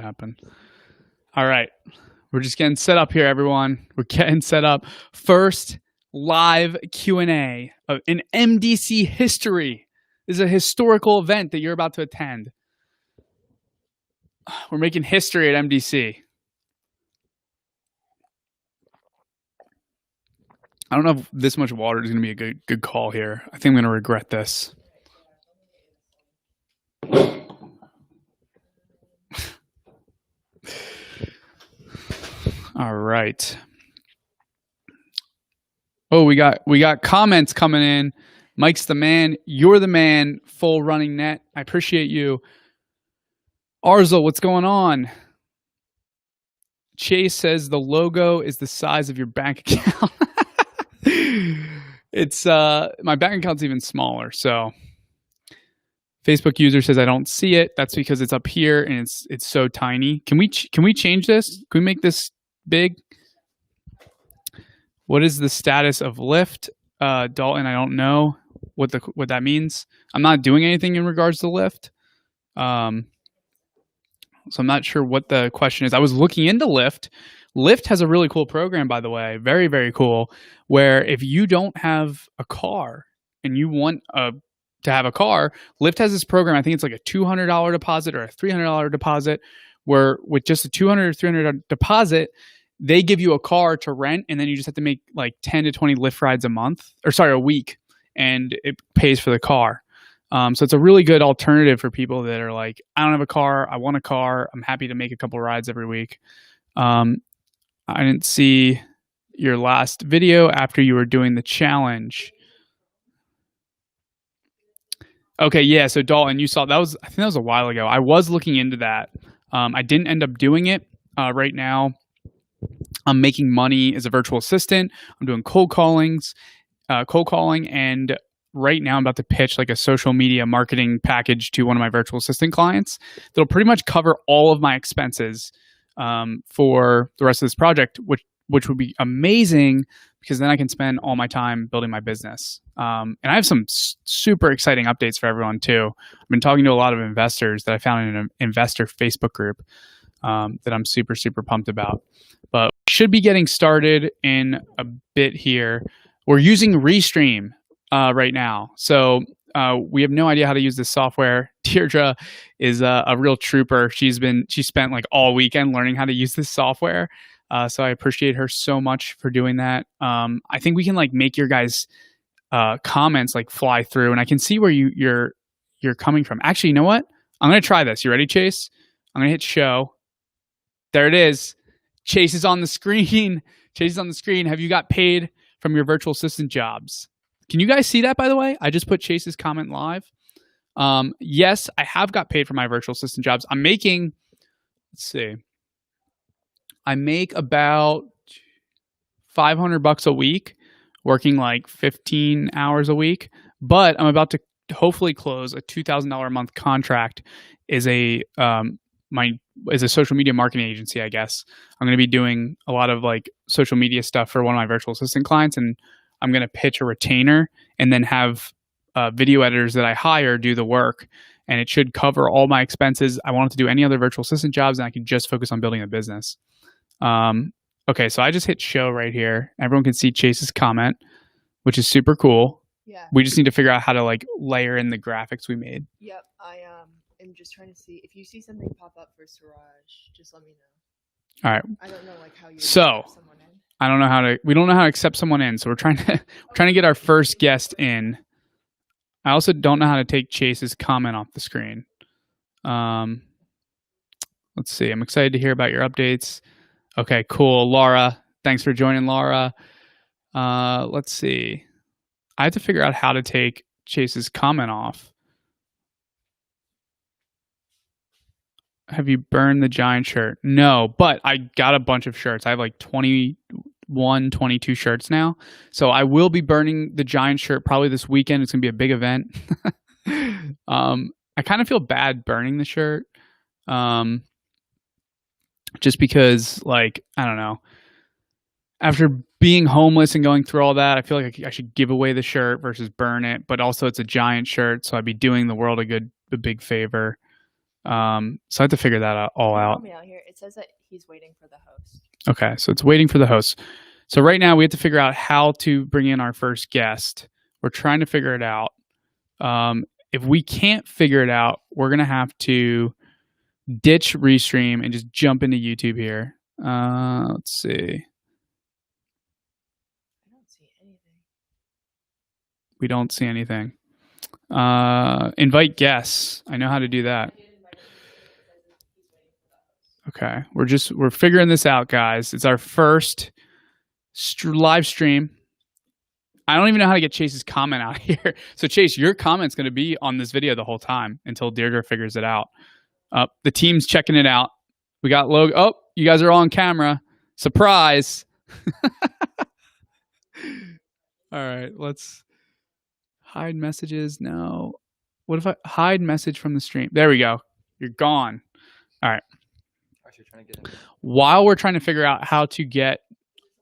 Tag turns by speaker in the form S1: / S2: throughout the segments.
S1: happen. All right. We're just getting set up here, everyone. We're getting set up. First live Q&A in MDC history. This is a historical event that you're about to attend. We're making history at MDC. I don't know if this much water is going to be a good call here. I think I'm going to regret this. All right. Oh, we got comments coming in. Mike's the man. You're the man. Full running net. I appreciate you. Arzel, what's going on? Chase says the logo is the size of your bank account. It's my bank account's even smaller. So Facebook user says I don't see it. That's because it's up here and it's so tiny. Can we change this? Can we make this big? What is the status of Lyft? Dalton, I don't know what that means. I'm not doing anything in regards to Lyft. So I'm not sure what the question is. I was looking into Lyft. Lyft has a really cool program, by the way, very, very cool, where if you don't have a car and you want to have a car, Lyft has this program. I think it's like a $200 deposit or a $300 deposit, where with just a $200 or $300 deposit, they give you a car to rent, and then you just have to make like 10 to 20 Lyft rides a week, and it pays for the car. So it's a really good alternative for people that are like, I don't have a car, I want a car, I'm happy to make a couple rides every week. I didn't see your last video after you were doing the challenge. Okay, yeah, so Dalton, you saw, I think that was a while ago. I was looking into that. I didn't end up doing it. Right now, I'm making money as a virtual assistant. I'm doing cold calling, and right now I'm about to pitch like a social media marketing package to one of my virtual assistant clients that'll pretty much cover all of my expenses for the rest of this project, which would be amazing because then I can spend all my time building my business. And I have some super exciting updates for everyone too. I've been talking to a lot of investors that I found in an investor Facebook group that I'm super, super pumped about. But we should be getting started in a bit here. We're using Restream right now. So we have no idea how to use this software. Deirdre is a real trooper. She spent like all weekend learning how to use this software. So I appreciate her so much for doing that. I think we can like make your guys' comments like fly through, and I can see where you're coming from. Actually, you know what? I'm gonna try this. You ready, Chase? I'm gonna hit show. There it is. Chase is on the screen. Chase is on the screen. Have you got paid from your virtual assistant jobs? Can you guys see that, by the way? I just put Chase's comment live. Yes, I have got paid for my virtual assistant jobs. I'm making, let's see. I make about $500 a week, working like 15 hours a week. But I'm about to hopefully close a $2,000 a month contract as a social media marketing agency, I guess. I'm going to be doing a lot of like social media stuff for one of my virtual assistant clients, and I'm going to pitch a retainer and then have video editors that I hire do the work, and it should cover all my expenses. I won't have to do any other virtual assistant jobs, and I can just focus on building a business. Okay, so I just hit show right here. Everyone can see Chase's comment, which is super cool.
S2: Yeah.
S1: We just need to figure out how to like layer in the graphics we made.
S2: Yep, I am just trying to see if you see something pop up for Suraj, just let me know.
S1: All right.
S2: I don't know like how you
S1: So
S2: someone in.
S1: we don't know how to accept someone in, so we're trying to get our first guest in. I also don't know how to take Chase's comment off the screen. Let's see. I'm excited to hear about your updates. Okay, cool. Laura, thanks for joining, Laura. Let's see. I have to figure out how to take Chase's comment off. Have you burned the giant shirt? No, but I got a bunch of shirts. I have like 21, 22 shirts now. So I will be burning the giant shirt probably this weekend. It's going to be a big event. I kind of feel bad burning the shirt. Just because, like, I don't know. After being homeless and going through all that, I feel like I should give away the shirt versus burn it. But also it's a giant shirt, so I'd be doing the world a big favor. So I have to figure that all out.
S2: Help me out here. It says that he's waiting for the host.
S1: Okay, so it's waiting for the host. So right now we have to figure out how to bring in our first guest. We're trying to figure it out. If we can't figure it out, we're going to have to ditch Restream and just jump into YouTube here. Let's see.
S2: I don't see anything.
S1: We don't see anything. Invite guests. I know how to do that. Okay, we're figuring this out, guys. It's our first live stream. I don't even know how to get Chase's comment out here. So Chase, your comment's going to be on this video the whole time until Deirdre figures it out. The team's checking it out. We got Logan. Oh, you guys are all on camera. Surprise. All right, let's hide messages. No. What if I hide message from the stream? There we go. You're gone. All right. While we're trying to figure out how to get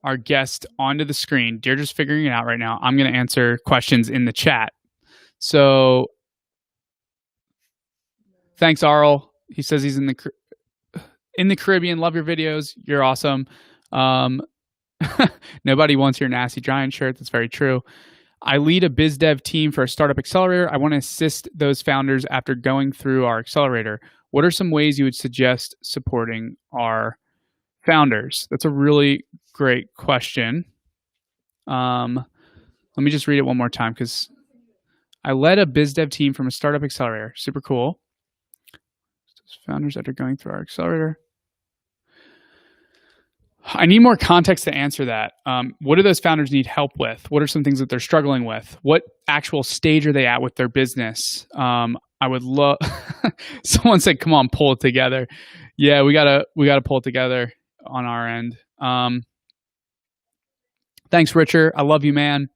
S1: our guest onto the screen, Deirdre's figuring it out right now. I'm going to answer questions in the chat. So thanks, Arl. He says he's in the Caribbean. Love your videos. You're awesome. Nobody wants your nasty giant shirt. That's very true. I lead a biz dev team for a startup accelerator. I want to assist those founders after going through our accelerator. What are some ways you would suggest supporting our founders? That's a really great question. Let me just read it one more time because I led a biz dev team from a startup accelerator. Super cool. Founders after going through our accelerator. I need more context to answer that. What do those founders need help with? What are some things that they're struggling with? What actual stage are they at with their business? I would love. Someone said, "Come on, pull it together." Yeah, we gotta pull it together on our end. Thanks, Richard. I love you, man.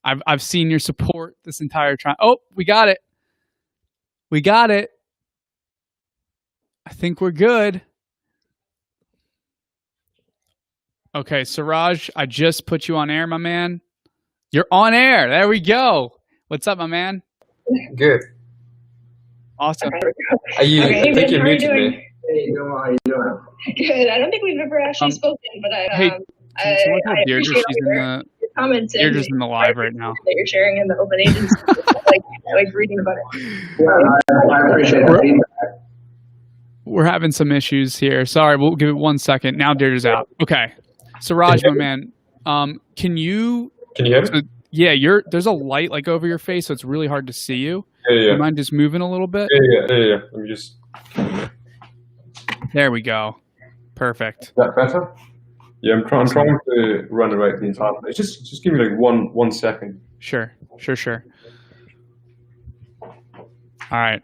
S1: I've seen your support this entire time. Oh, we got it. We got it. I think we're good. Okay, Suraj, I just put you on air, my man. You're on air. There we go. What's up, my man?
S3: Good.
S1: Awesome.
S3: Are you?
S4: Okay,
S3: I think you
S4: how are you
S3: muted
S4: doing?
S3: me. Hey, how you doing?
S4: Good. I don't think we've ever actually spoken, but
S1: Hey, can someone tell Deirdre
S4: appreciate
S1: she's in the
S4: your comments and
S1: Deirdre's in the live right now.
S4: that you're sharing in the open agency. I like reading about it.
S3: Yeah, I appreciate that.
S1: We're having some issues here. Sorry, we'll give it 1 second. Now Deirdre's out. Okay. Suraj, my man, can you
S3: hear me?
S1: So, yeah, there's a light like over your face, so it's really hard to see you.
S3: Yeah.
S1: Do you mind just moving a little bit?
S3: Yeah. Let me just.
S1: There we go. Perfect.
S3: Is that better? Yeah, I'm trying to run away the entire place. Just give me like one second.
S1: Sure. All right.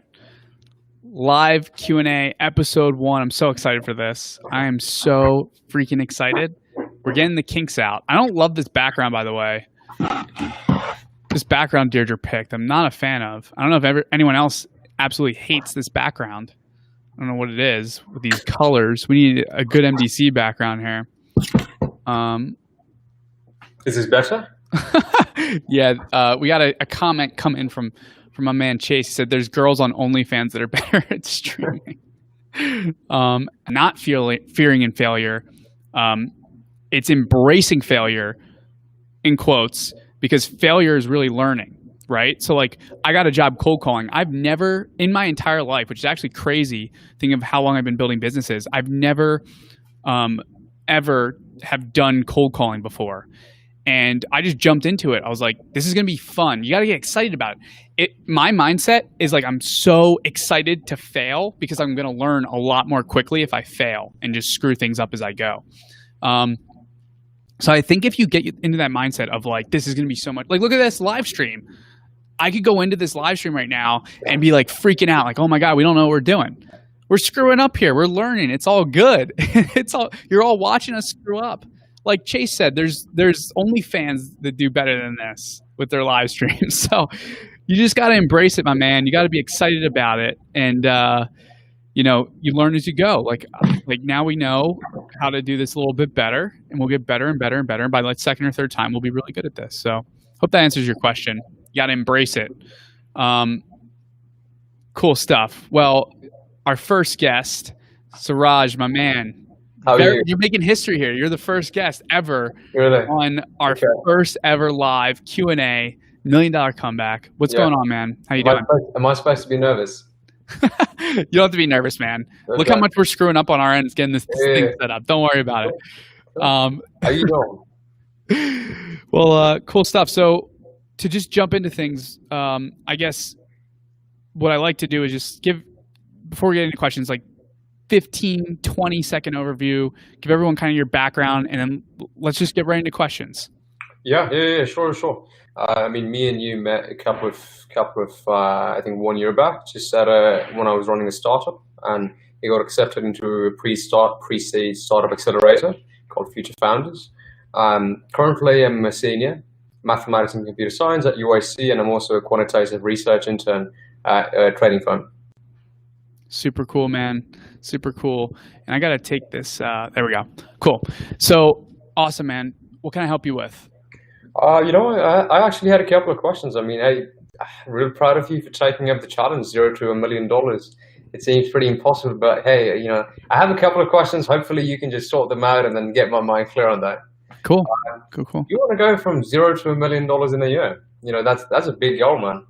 S1: Live Q&A episode 1. I'm so excited for this. I am so freaking excited. We're getting the kinks out. I don't love this background, by the way. This background Deirdre picked, I'm not a fan of. I don't know if anyone else absolutely hates this background. I don't know what it is with these colors. We need a good MDC background here.
S3: Is this better?
S1: Yeah, we got a comment come in from my man Chase. He said there's girls on OnlyFans that are better at streaming. Not fearing in failure. It's embracing failure, in quotes, because failure is really learning, right? So like I got a job cold calling. I've never in my entire life, which is actually crazy, thinking of how long I've been building businesses. I've never ever have done cold calling before. And I just jumped into it. I was like, this is going to be fun. You got to get excited about it. My mindset is like, I'm so excited to fail because I'm going to learn a lot more quickly if I fail and just screw things up as I go. So I think if you get into that mindset of like, this is going to be so much, like, look at this live stream. I could go into this live stream right now and be like freaking out. Like, oh my God, we don't know what we're doing. We're screwing up here. We're learning. It's all good. You're all watching us screw up. Like Chase said, there's OnlyFans that do better than this with their live streams. So you just got to embrace it, my man. You got to be excited about it. And, you learn as you go. Like now we know how to do this a little bit better, and we'll get better and better and better. And by like second or third time, we'll be really good at this. So hope that answers your question. You got to embrace it. Cool stuff. Well, our first guest, Suraj, my man.
S5: How are you?
S1: You're making history here. You're the first guest ever
S5: Really?
S1: on our first ever live Q&A, $1 million comeback. What's going on, man? How you doing?
S5: Am I supposed to be nervous?
S1: You don't have to be nervous, man.
S5: Okay.
S1: Look how much we're screwing up on our end getting this thing set up. Don't worry about it.
S5: How you doing?
S1: Well, cool stuff. So to just jump into things, I guess what I like to do is just before we get into questions, like 15, 20-second overview, give everyone kind of your background, and then let's just get right into questions.
S5: Yeah, sure. I mean, me and you met a couple of I think 1 year back, just at when I was running a startup, and it got accepted into a pre-seed startup accelerator called Future Founders. Currently, I'm a senior mathematics and computer science at UIC, and I'm also a quantitative research intern at a trading firm.
S1: Super cool, man. Super cool. And I got to take this. There we go. Cool. So awesome, man. What can I help you with?
S5: I actually had a couple of questions. I mean, I'm really proud of you for taking up the challenge, $0 to $1 million. It seems pretty impossible, but hey, I have a couple of questions. Hopefully you can just sort them out and then get my mind clear on that.
S1: Cool. Cool.
S5: You want to go from $0 to $1 million in a year? That's a big goal, man.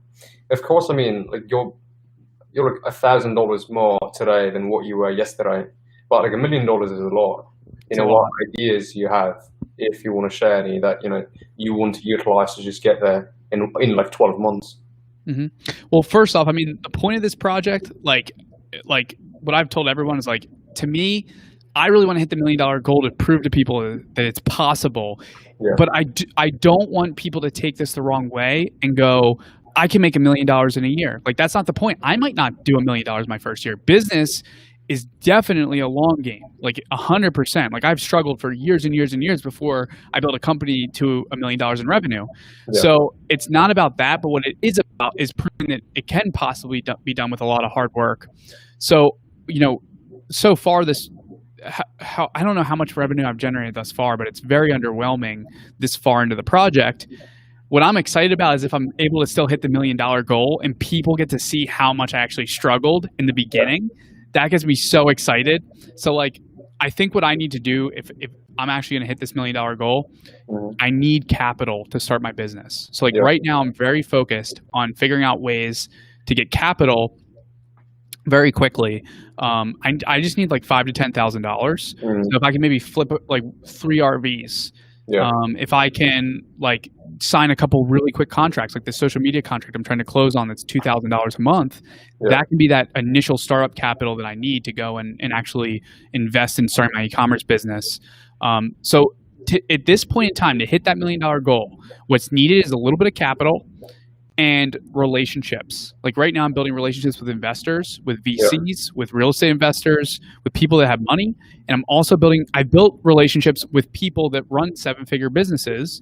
S5: Of course, I mean, like you're like $1,000 more today than what you were yesterday, but like $1 million is a lot. What ideas you have, if you want to share any that you want to utilize to just get there in like 12 months?
S1: Mm-hmm. Well, first off, I mean, the point of this project, like what I've told everyone is, like, to me, I really want to hit the $1 million goal to prove to people that it's possible.
S5: Yeah.
S1: But I don't want people to take this the wrong way and go, I can make $1 million in a year. Like, that's not the point. I might not do $1 million my first year. Business is definitely a long game, like 100%. Like, I've struggled for years and years and years before I built a company to $1 million in revenue. Yeah. So it's not about that, but what it is about is proving that it can possibly be done with a lot of hard work. So, so far I don't know how much revenue I've generated thus far, but it's very underwhelming this far into the project. What I'm excited about is if I'm able to still hit the $1 million goal and people get to see how much I actually struggled in the beginning, that gets me so excited. So, like, I think what I need to do if I'm actually going to hit this $1 million goal, I need capital to start my business. So, like, right now I'm very focused on figuring out ways to get capital very quickly. I just need like $5,000 to $10,000. So if I can maybe flip like 3 RVs, if I can like sign a couple really quick contracts, like the social media contract I'm trying to close on that's $2,000 a month, that can be that initial startup capital that I need to go and actually invest in starting my e-commerce business. So at this point in time, to hit that $1 million goal, what's needed is a little bit of capital and relationships. Like, right now I'm building relationships with investors, with VCs, with real estate investors, with people that have money. And I'm also I built relationships with people that run 7-figure businesses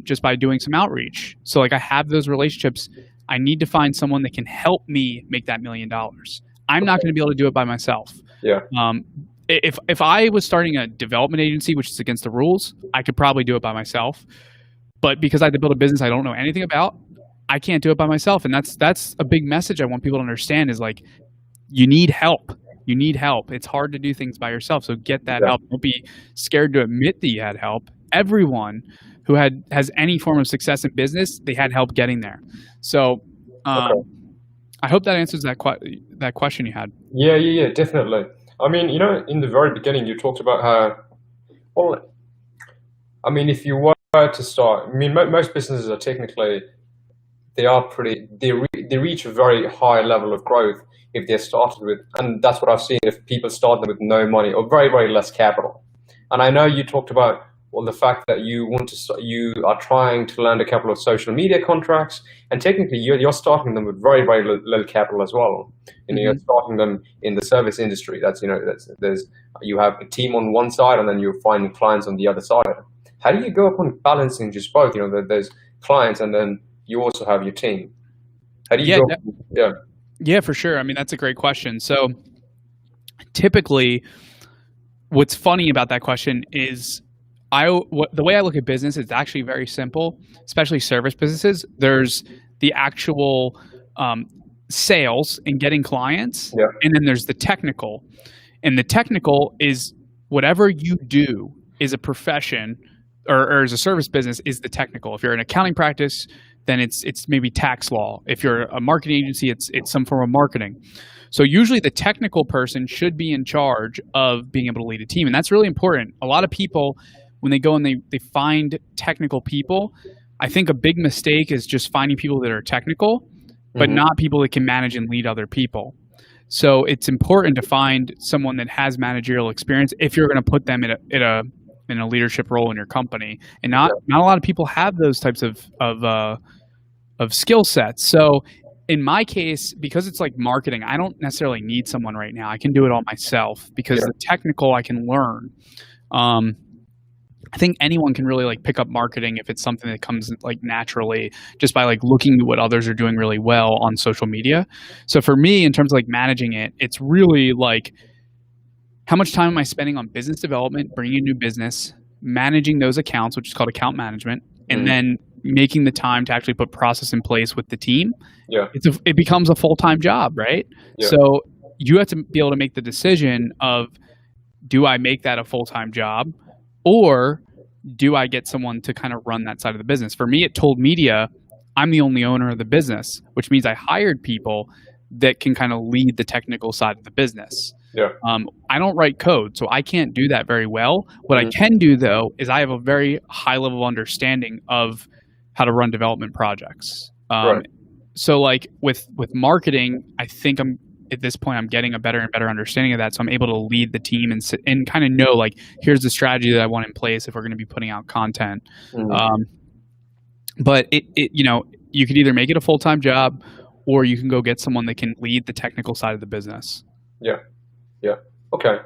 S1: just by doing some outreach. So, like, I have those relationships. I need to find someone that can help me make that $1 million. I'm not going to be able to do it by myself. If I was starting a development agency, which is against the rules, I could probably do it by myself. But because I had to build a business I don't know anything about, I can't do it by myself. And that's a big message I want people to understand is, like, you need help. You need help. It's hard to do things by yourself. So get that help. Don't be scared to admit that you had help. Everyone who has any form of success in business, they had help getting there. So I hope that answers that question you had.
S5: Yeah, definitely. I mean, in the very beginning, you talked about how, well, I mean, if you were to start, I mean, most businesses are technically, they reach a very high level of growth if they're started with, and that's what I've seen, if people start them with no money or very, very less capital. And I know you talked about, well, the fact that you are trying to land a couple of social media contracts, and technically you're starting them with very, very little capital as well. You're starting them in the service industry. You have a team on one side, and then you're finding clients on the other side. How do you go upon balancing just both? There's clients, and then you also have your team. How do you go?
S1: Yeah, for sure. I mean, that's a great question. So typically, what's funny about that question is the way I look at business is actually very simple, especially service businesses. There's the actual sales and getting clients,
S3: Yeah.
S1: and then there's the technical. And the technical is whatever you do is a profession or as a service business is the technical. If you're an accounting practice, then it's maybe tax law. If you're a marketing agency, it's some form of marketing. So usually the technical person should be in charge of being able to lead a team. And that's really important. A lot of people, when they go and they find technical people, I think a big mistake is just finding people that are technical, but not people that can manage and lead other people. So it's important to find someone that has managerial experience if you're going to put them in a leadership role in your company. And not a lot of people have those types of skill sets. So in my case, because it's like marketing, I don't necessarily need someone right now. I can do it all myself because the technical I can learn. I think anyone can really like pick up marketing if it's something that comes like naturally just by like looking at what others are doing really well on social media. So for me, in terms of like managing it, it's really like how much time am I spending on business development, bringing in new business, managing those accounts, which is called account management, and then making the time to actually put process in place with the team.
S3: Yeah.
S1: It becomes a full-time job, right?
S3: Yeah.
S1: So you have to be able to make the decision of, do I make that a full-time job, or do I get someone to kind of run that side of the business? For me at Told Media, I'm the only owner of the business, which means I hired people that can kind of lead the technical side of the business.
S3: Yeah.
S1: I don't write code, so I can't do that very well. What I can do, though, is I have a very high level of understanding of how to run development projects.
S3: Right.
S1: So like with marketing, I think at this point I'm getting a better and better understanding of that. So I'm able to lead the team and kind of know like, here's the strategy that I want in place if we're going to be putting out content. But it you could either make it a full-time job, or you can go get someone that can lead the technical side of the business.
S3: Yeah. Okay.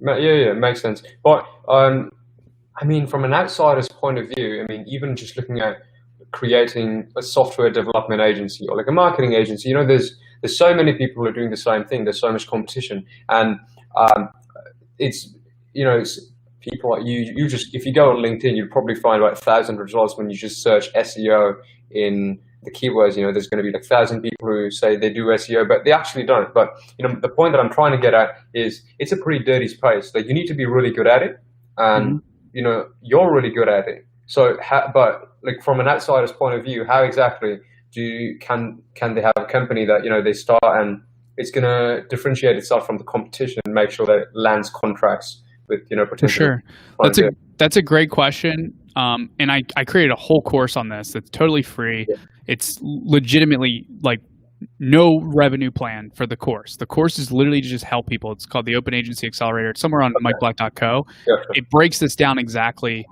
S3: Makes sense. But I mean, from an outsider's point of view, I mean, even just looking at creating a software development agency or like a marketing agency, there's so many people who are doing the same thing. There's so much competition, and it's people like you just, if you go on LinkedIn, you'll probably find about 1,000 results when you just search SEO in the keywords. There's going to be like 1,000 people who say they do SEO, but they actually don't. But the point that I'm trying to get at is it's a pretty dirty space. Like, you need to be really good at it, and you're really good at it. So, but like from an outsider's point of view, how exactly can they have a company that they start and it's going to differentiate itself from the competition and make sure that it lands contracts with potential?
S1: For sure, that's a great question. And I created a whole course on this that's totally free. Yeah. It's legitimately like no revenue plan for the course. The course is literally to just help people. It's called the Open Agency Accelerator. It's somewhere on MikeBlack.co. Yeah, sure. It breaks this down exactly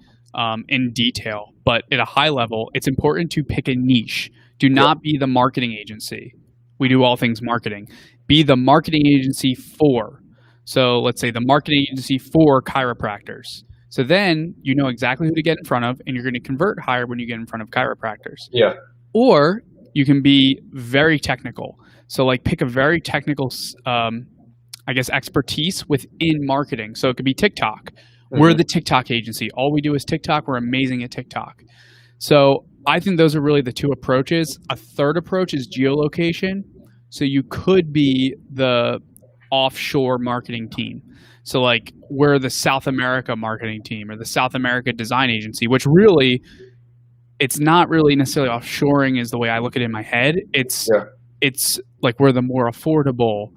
S1: in detail, but at a high level, it's important to pick a niche. Do not be the marketing agency. We do all things marketing. Be the marketing agency for. So let's say the marketing agency for chiropractors. So then you know exactly who to get in front of, and you're going to convert higher when you get in front of chiropractors.
S3: Yeah. Or
S1: you can be very technical. So like pick a very technical, expertise within marketing. So it could be TikTok. We're the TikTok agency. All we do is TikTok. We're amazing at TikTok. So I think those are really the two approaches. A third approach is geolocation. So you could be the offshore marketing team. So like we're the South America marketing team or the South America design agency, which really, it's not really necessarily offshoring is the way I look at it in my head. It's like we're the more affordable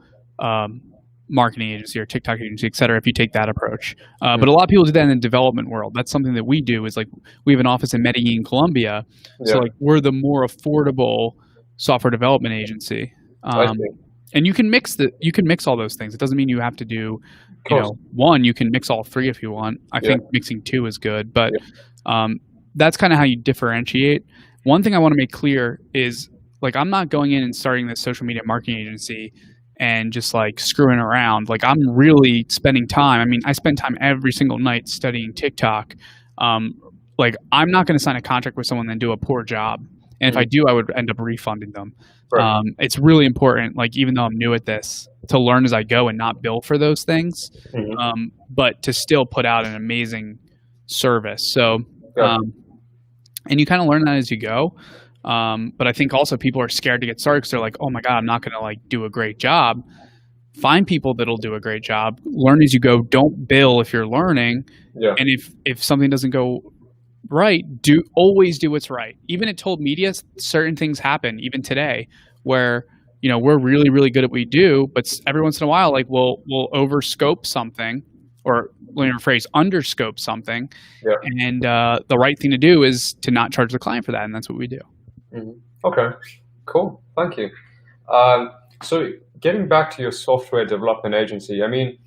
S1: marketing agency or TikTok agency, et cetera, if you take that approach. But a lot of people do that in the development world. That's something that we do is like we have an office in Medellin, Colombia. So like we're the more affordable software development agency. And you can mix all those things. It doesn't mean you have to do, one. You can mix all three if you want. I think mixing two is good, but that's kind of how you differentiate. One thing I want to make clear is like I'm not going in and starting this social media marketing agency and just like screwing around. Like I'm really spending time. I mean, I spend time every single night studying TikTok. Like I'm not going to sign a contract with someone and do a poor job. And if I do, I would end up refunding them. Right. It's really important, like even though I'm new at this, to learn as I go and not bill for those things, but to still put out an amazing service. So, and you kind of learn that as you go. But I think also people are scared to get started because they're like, oh my God, I'm not going to like do a great job. Find people that'll do a great job. Learn as you go. Don't bill if you're learning.
S3: Yeah.
S1: And if something doesn't go right, always do what's right. Even at Told Media, certain things happen, even today, where we're really, really good at what we do, but every once in a while, like we'll overscope something, or let me rephrase, underscope something.
S3: Yeah.
S1: And the right thing to do is to not charge the client for that, and that's what we do.
S3: Mm-hmm. Okay, cool. Thank you. So getting back to your software development agency, I mean,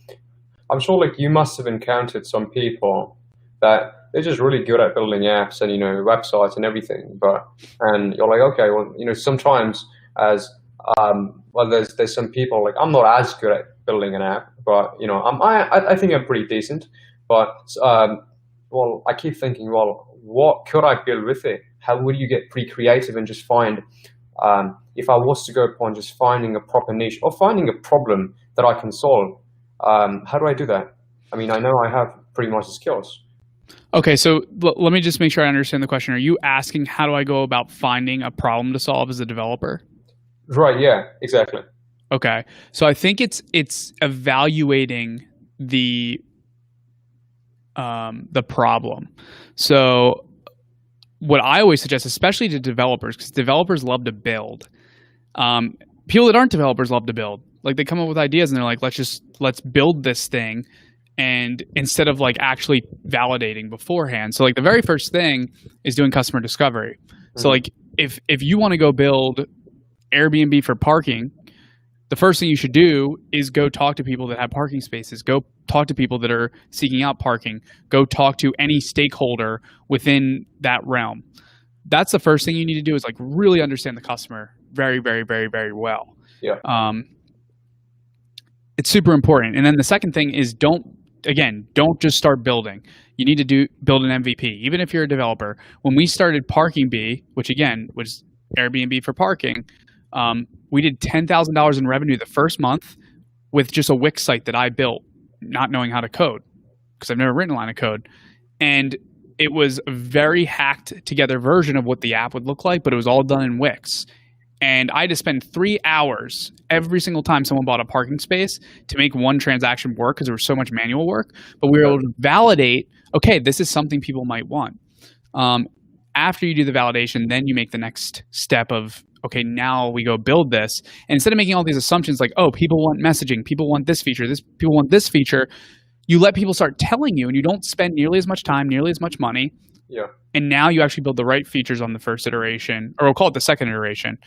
S3: I'm sure like you must have encountered some people that they're just really good at building apps and websites and everything, and you're like, okay, well, sometimes as well, there's some people like I'm not as good at building an app, but I think I'm pretty decent, but well, I keep thinking, well, what could I build with it? How would you get pretty creative and just find, if I was to go upon just finding a proper niche or finding a problem that I can solve, how do I do that? I mean, I know I have pretty much the skills.
S1: Okay, so let me just make sure I understand the question. Are you asking how do I go about finding a problem to solve as a developer?
S3: Right, yeah, exactly.
S1: Okay, so I think it's evaluating the problem. So what I always suggest, especially to developers, because developers love to build. People that aren't developers love to build. Like they come up with ideas and they're like, let's build this thing. And instead of like actually validating beforehand. So like the very first thing is doing customer discovery. Mm-hmm. So like if you want to go build Airbnb for parking, the first thing you should do is go talk to people that have parking spaces. Go talk to people that are seeking out parking. Go talk to any stakeholder within that realm. That's the first thing you need to do, is like really understand the customer very, very, very, very well.
S3: Yeah.
S1: It's super important. And then the second thing is don't just start building. You need to build an MVP. Even if you're a developer, when we started Parking Bee, which again was Airbnb for parking, we did $10,000 in revenue the first month with just a Wix site that I built, not knowing how to code, because I've never written a line of code. And it was a very hacked together version of what the app would look like, but it was all done in Wix. And I had to spend 3 hours every single time someone bought a parking space to make one transaction work, because there was so much manual work. But we were able to validate, okay, this is something people might want. After you do the validation, then you make the next step of, okay, now we go build this. And instead of making all these assumptions like, oh, people want messaging, people want this feature, people want this feature, you let people start telling you, and you don't spend nearly as much time, nearly as much money.
S3: Yeah.
S1: And now you actually build the right features on the first iteration, or we'll call it the second iteration.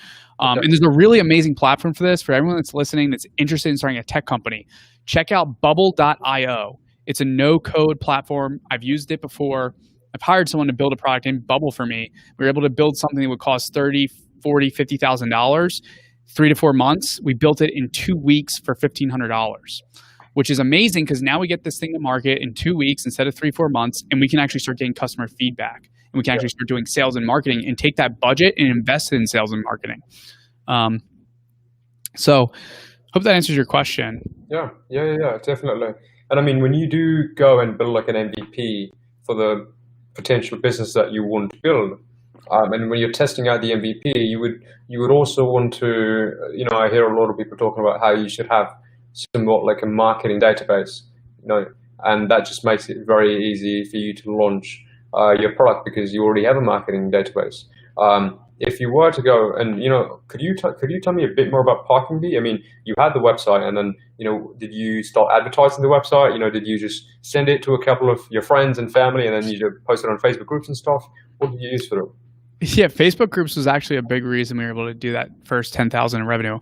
S1: And there's a really amazing platform for this. For everyone that's listening that's interested in starting a tech company, check out bubble.io. It's a no-code platform. I've used it before. I've hired someone to build a product in Bubble for me. We were able to build something that would cost $30,000, $40,000, $50,000, 3 to 4 months. We built it in 2 weeks for $1,500, which is amazing, because now we get this thing to market in 2 weeks instead of 3-4 months, and we can actually start getting customer feedback, and we can actually start doing sales and marketing and take that budget and invest it in sales and marketing. So hope that answers your question.
S3: Yeah, definitely. And I mean, when you do go and build like an MVP for the potential business that you want to build, and when you're testing out the MVP, you would also want to, I hear a lot of people talking about how you should have somewhat like a marketing database, and that just makes it very easy for you to launch your product, because you already have a marketing database. If you were to go and, could you tell me a bit more about Parking Bee? I mean, you had the website, and then, did you start advertising the website? Did you just send it to a couple of your friends and family, and then you post it on Facebook groups and stuff? What did you use for it?
S1: Yeah, Facebook groups was actually a big reason we were able to do that first $10,000 in revenue.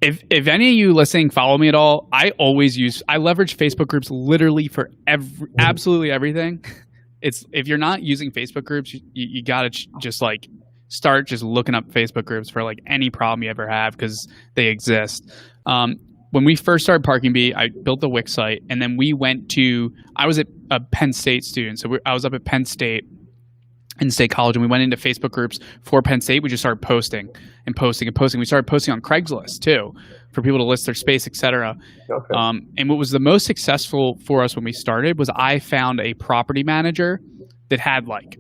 S1: If any of you listening follow me at all, I leverage Facebook groups literally for absolutely everything. If you're not using Facebook groups, you gotta just like start just looking up Facebook groups for like any problem you ever have, because they exist. When we first started Parking Bee, I built the Wix site, and then I was a Penn State student, so I was up at Penn State in State College, and we went into Facebook groups for Penn State. We just started posting and posting and posting. We started posting on Craigslist too, for people to list their space, etc.
S3: Okay.
S1: And what was the most successful for us when we started was I found a property manager that had like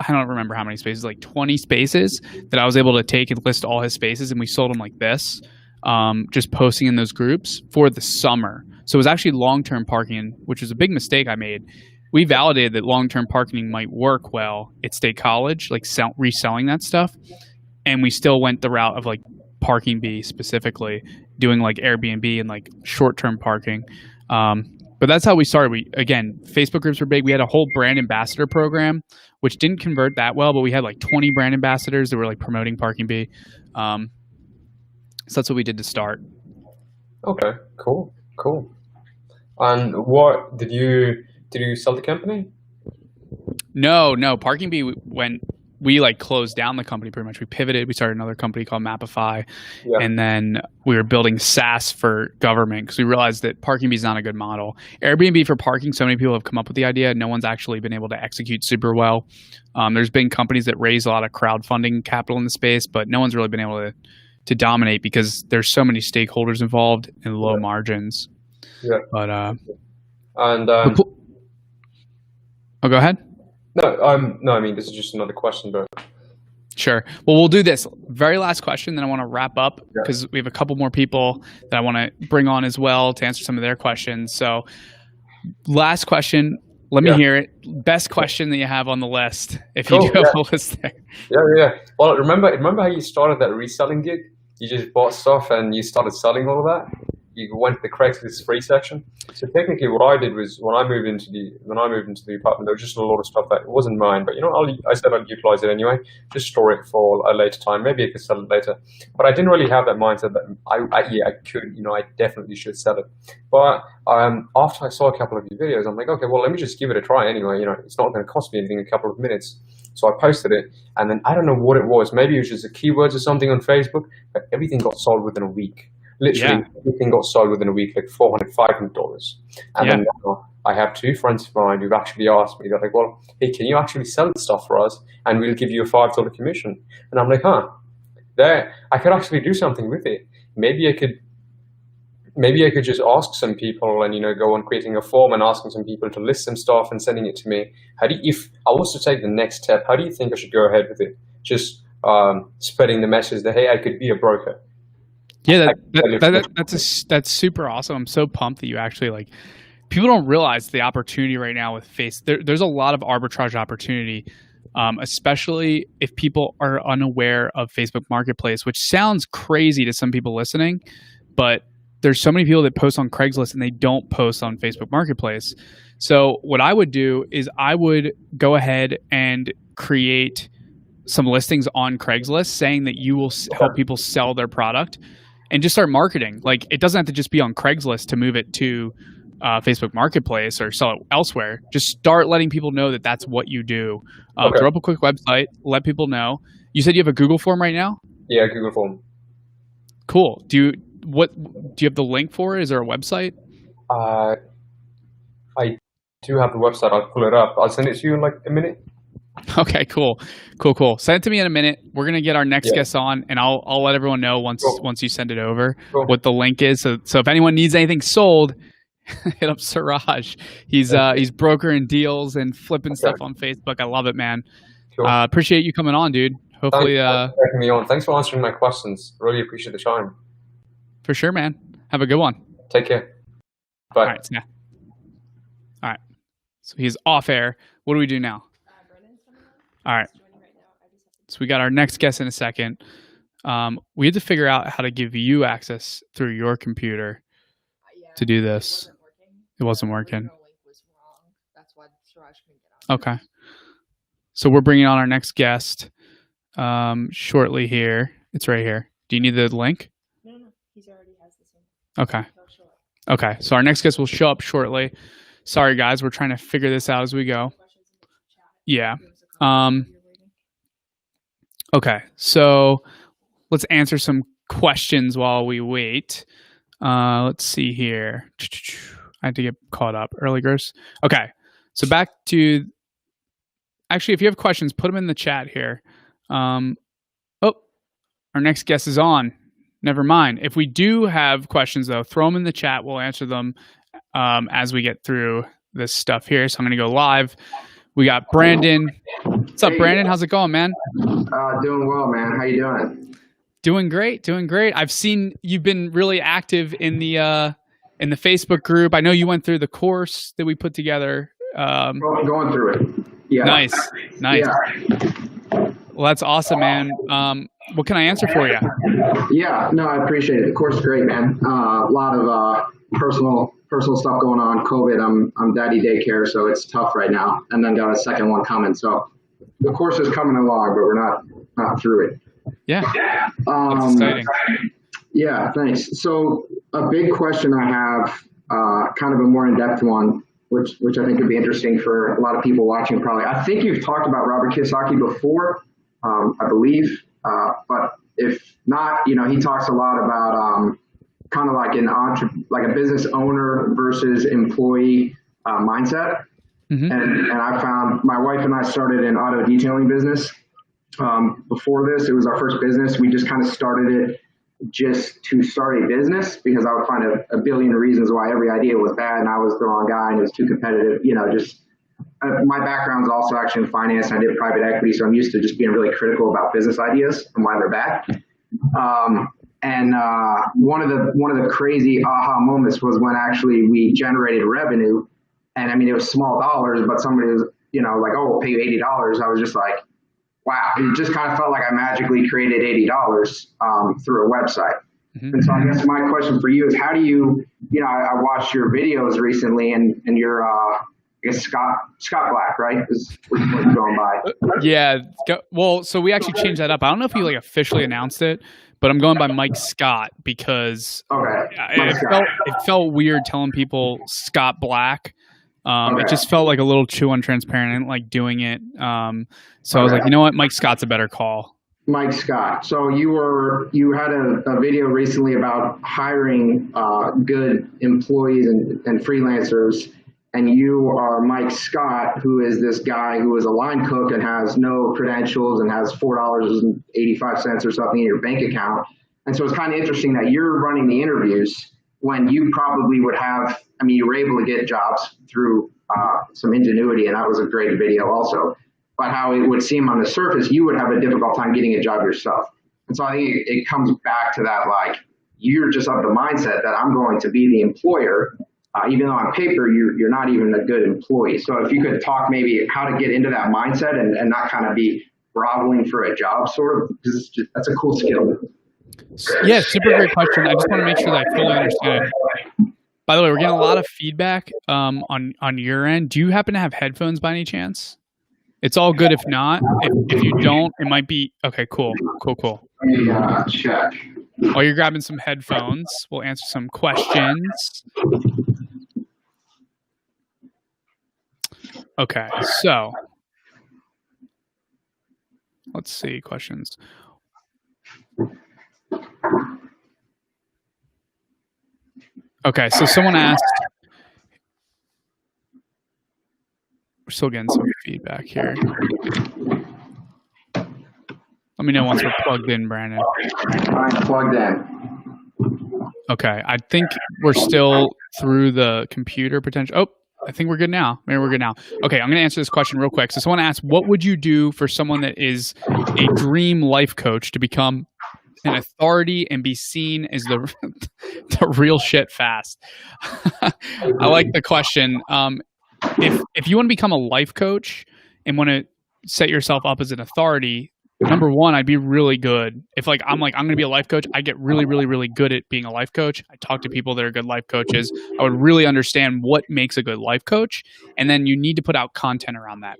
S1: I don't remember how many spaces, like 20 spaces that I was able to take and list all his spaces, and we sold them like this, just posting in those groups for the summer. So it was actually long-term parking, which was a big mistake I made. We validated that long-term parking might work well at State College, like reselling that stuff, and we still went the route of like Parking Bee specifically, doing like Airbnb and like short-term parking. But that's how we started. Again, Facebook groups were big. We had a whole brand ambassador program, which didn't convert that well, but we had like 20 brand ambassadors that were like promoting Parking Bee. So that's what we did to start.
S5: Okay, cool. And what did you sell the company?
S1: No. Parking Bee we like closed down the company pretty much. We pivoted. We started another company called Mapify. Yeah. And then we were building SaaS for government because we realized that Parking Bee is not a good model. Airbnb for parking, so many people have come up with the idea. No one's actually been able to execute super well. There's been companies that raise a lot of crowdfunding capital in the space, but no one's really been able to dominate because there's so many stakeholders involved and low margins.
S5: Yeah.
S1: But
S5: oh,
S1: go ahead.
S5: No, I mean, this is just another question, but
S1: sure. Well, we'll do this very last question, then I want to wrap up because we have a couple more people that I want to bring on as well to answer some of their questions. So, last question. Let me hear it. Best question that you have on the list, if you do have a list there.
S5: Yeah. Well, remember how you started that reselling gig? You just bought stuff and you started selling all of that. You went to the Craigslist free section. So technically, what I did was when I moved into the apartment, there was just a lot of stuff that wasn't mine. But I said I'd utilize it anyway. Just store it for a later time. Maybe I could sell it later. But I didn't really have that mindset that I could. I definitely should sell it. But after I saw a couple of your videos, I'm like, okay, well, let me just give it a try anyway. It's not going to cost me anything. A couple of minutes. So I posted it, and then I don't know what it was. Maybe it was just the keywords or something on Facebook. But everything got sold within a week. Literally, everything got sold within a week, like $400, $500. And then now I have two friends of mine who've actually asked me, they're like, well, hey, can you actually sell the stuff for us? And we'll give you a $5 commission. And I'm like, I could actually do something with it. Maybe I could just ask some people and, go on creating a form and asking some people to list some stuff and sending it to me. If I was to take the next step, how do you think I should go ahead with it? Just spreading the message that, hey, I could be a broker.
S1: Yeah, that's super awesome. I'm so pumped that you actually people don't realize the opportunity right now with there's a lot of arbitrage opportunity, especially if people are unaware of Facebook Marketplace, which sounds crazy to some people listening, but there's so many people that post on Craigslist and they don't post on Facebook Marketplace. So what I would do is I would go ahead and create some listings on Craigslist saying that you will help people sell their product. And just start marketing. It doesn't have to just be on Craigslist to move it to Facebook Marketplace or sell it elsewhere. Just start letting people know that that's what you do. Throw up a quick website, let people know. You said you have a Google form right now?
S5: Yeah, Google form.
S1: Cool. Do you have the link for it? Is there a website?
S5: I do have the website. I'll pull it up. I'll send it to you in a minute.
S1: Okay, cool. Send it to me in a minute. We're gonna get our next guest on, and I'll let everyone know once you send it over what the link is. So if anyone needs anything sold, hit up Suraj. He's brokering deals and flipping stuff on Facebook. I love it, man. Cool. Appreciate you coming on, dude. Hopefully,
S5: thanks for having me on. Thanks for answering my questions. Really appreciate the time.
S1: For sure, man. Have a good one.
S5: Take care. Bye.
S1: All right. So he's off air. What do we do now? All right. So we got our next guest in a second. We had to figure out how to give you access through your computer to do this. It wasn't working. Okay. So we're bringing on our next guest shortly here. It's right here. Do you need the link?
S2: No. He already has this one.
S1: Okay. Okay. So our next guest will show up shortly. Sorry, guys. We're trying to figure this out as we go. Yeah. Okay, so let's answer some questions while we wait. Let's see here. I had to get caught up. Early Gross. Okay, so back to... Actually, if you have questions, put them in the chat here. Our next guest is on. Never mind. If we do have questions, though, throw them in the chat. We'll answer them as we get through this stuff here. So I'm going to go live. We got Brandon. What's up, Brandon? How's it going, man?
S6: Doing well, man. How you doing?
S1: Doing great. I've seen you've been really active in the Facebook group. I know you went through the course that we put together.
S6: Going through it. Yeah.
S1: Nice.
S6: Yeah.
S1: Well, that's awesome, man. What can I answer for you?
S6: Yeah. No, I appreciate it. The course is great, man. A lot of personal stuff going on. COVID. I'm daddy daycare, so it's tough right now. And then got a second one coming. So the course is coming along, but we're not through it.
S1: Yeah. That's exciting.
S6: Yeah, thanks. So a big question I have, kind of a more in-depth one, which I think would be interesting for a lot of people watching probably. I think you've talked about Robert Kiyosaki before, I believe, but if not, he talks a lot about kind of like like a business owner versus employee mindset. Mm-hmm. And I found my wife and I started an auto detailing business. Before this, it was our first business. We just kind of started it just to start a business because I would find a billion reasons why every idea was bad and I was the wrong guy and it was too competitive. My background's also actually in finance. I did private equity, so I'm used to just being really critical about business ideas and why they're bad. One of the crazy aha moments was when actually we generated revenue, and I mean it was small dollars, but somebody was like, oh, we'll pay you $80. I was just like, wow, it just kind of felt like I magically created $80 through a website. Mm-hmm. And so I guess my question for you is, how do you, I watched your videos recently, and you're, I guess Scott Black, right? Is what you're going by.
S1: Yeah. Well, so we actually changed that up. I don't know if you officially announced it, but I'm going by Mike Scott because it felt weird telling people Scott Black. It just felt like a little too untransparent. I didn't like doing it. So I was like, you know what? Mike Scott's a better call.
S6: Mike Scott. So you had a video recently about hiring good employees and freelancers, and you are Mike Scott, who is this guy who is a line cook and has no credentials and has $4.85 or something in your bank account. And so it's kind of interesting that you're running the interviews when you probably would have, you were able to get jobs through some ingenuity, and that was a great video also. But how it would seem on the surface, you would have a difficult time getting a job yourself. And so I think it comes back to that, like, you're just of the mindset that I'm going to be the employer, even though on paper you're not even a good employee. So if you could talk maybe how to get into that mindset and not kind of be groveling for a job, sort of, because that's a cool skill.
S1: Yeah, super great question. I just want to make sure that I fully understand it. By the way, we're getting a lot of feedback on your end. Do you happen to have headphones by any chance? It's all good if not. If you don't, it might be okay. Cool.
S6: Let me check.
S1: While you're grabbing some headphones, we'll answer some questions. Okay, so let's see questions. Okay, so someone asked, we're still getting some feedback here. Let me know once we're plugged in, Brandon.
S6: I'm plugged in.
S1: Okay, I think we're still through the computer potential. Oh, I think we're good now. Maybe we're good now. Okay, I'm going to answer this question real quick. So someone asked, what would you do for someone that is a dream life coach to become an authority and be seen as the real shit fast? I like the question. If you want to become a life coach and want to set yourself up as an authority, number one, I'd be really good. If I'm going to be a life coach, I get really, really, really good at being a life coach. I talk to people that are good life coaches. I would really understand what makes a good life coach. And then you need to put out content around that.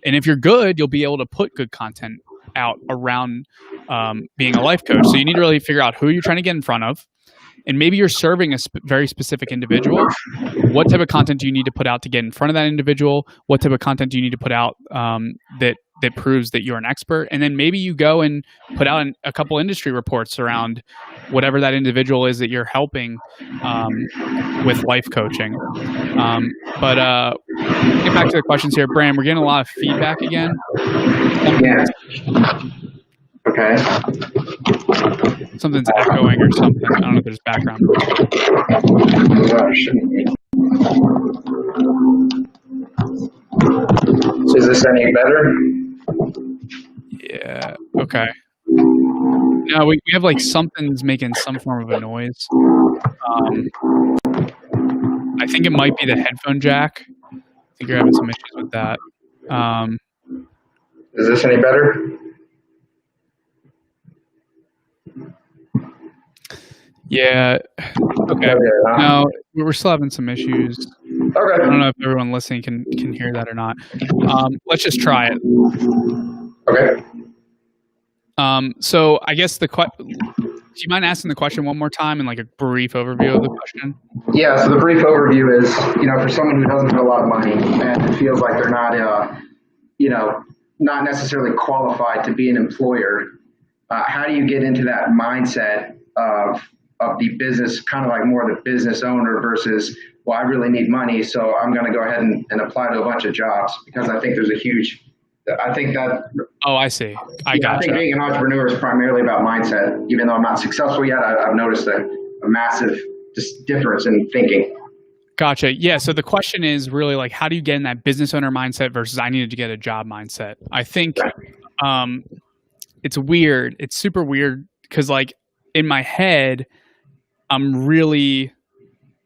S1: And if you're good, you'll be able to put good content out around being a life coach. So you need to really figure out who you're trying to get in front of. And maybe you're serving a very specific individual. What type of content do you need to put out to get in front of that individual? What type of content do you need to put out that proves that you're an expert? And then maybe you go and put out a couple industry reports around whatever that individual is that you're helping with life coaching. But get back to the questions here. Brandon, we're getting a lot of feedback again.
S6: Yeah. Okay.
S1: Something's echoing or something. I don't know if there's background.
S6: Is this any better?
S1: Yeah. Okay. No, we have like something's making some form of a noise. I think it might be the headphone jack. I think you're having some issues with that.
S6: Is this any better?
S1: Yeah. Okay. No, we're still having some issues.
S6: Okay.
S1: I don't know if everyone listening can hear that or not. Let's just try it.
S6: Okay.
S1: So I guess do you mind asking the question one more time and like a brief overview of the question?
S6: Yeah, so the brief overview is, for someone who doesn't have a lot of money and feels like they're not, not necessarily qualified to be an employer, how do you get into that mindset of the business, kind of like more the business owner versus, well, I really need money, so I'm going to go ahead and apply to a bunch of jobs, because I think there's I think that.
S1: Oh, I see. I
S6: think being an entrepreneur is primarily about mindset. Even though I'm not successful yet, I've noticed a massive difference in thinking.
S1: Gotcha. Yeah. So the question is really like, how do you get in that business owner mindset versus I needed to get a job mindset? I think it's weird. It's super weird because like in my head, I'm really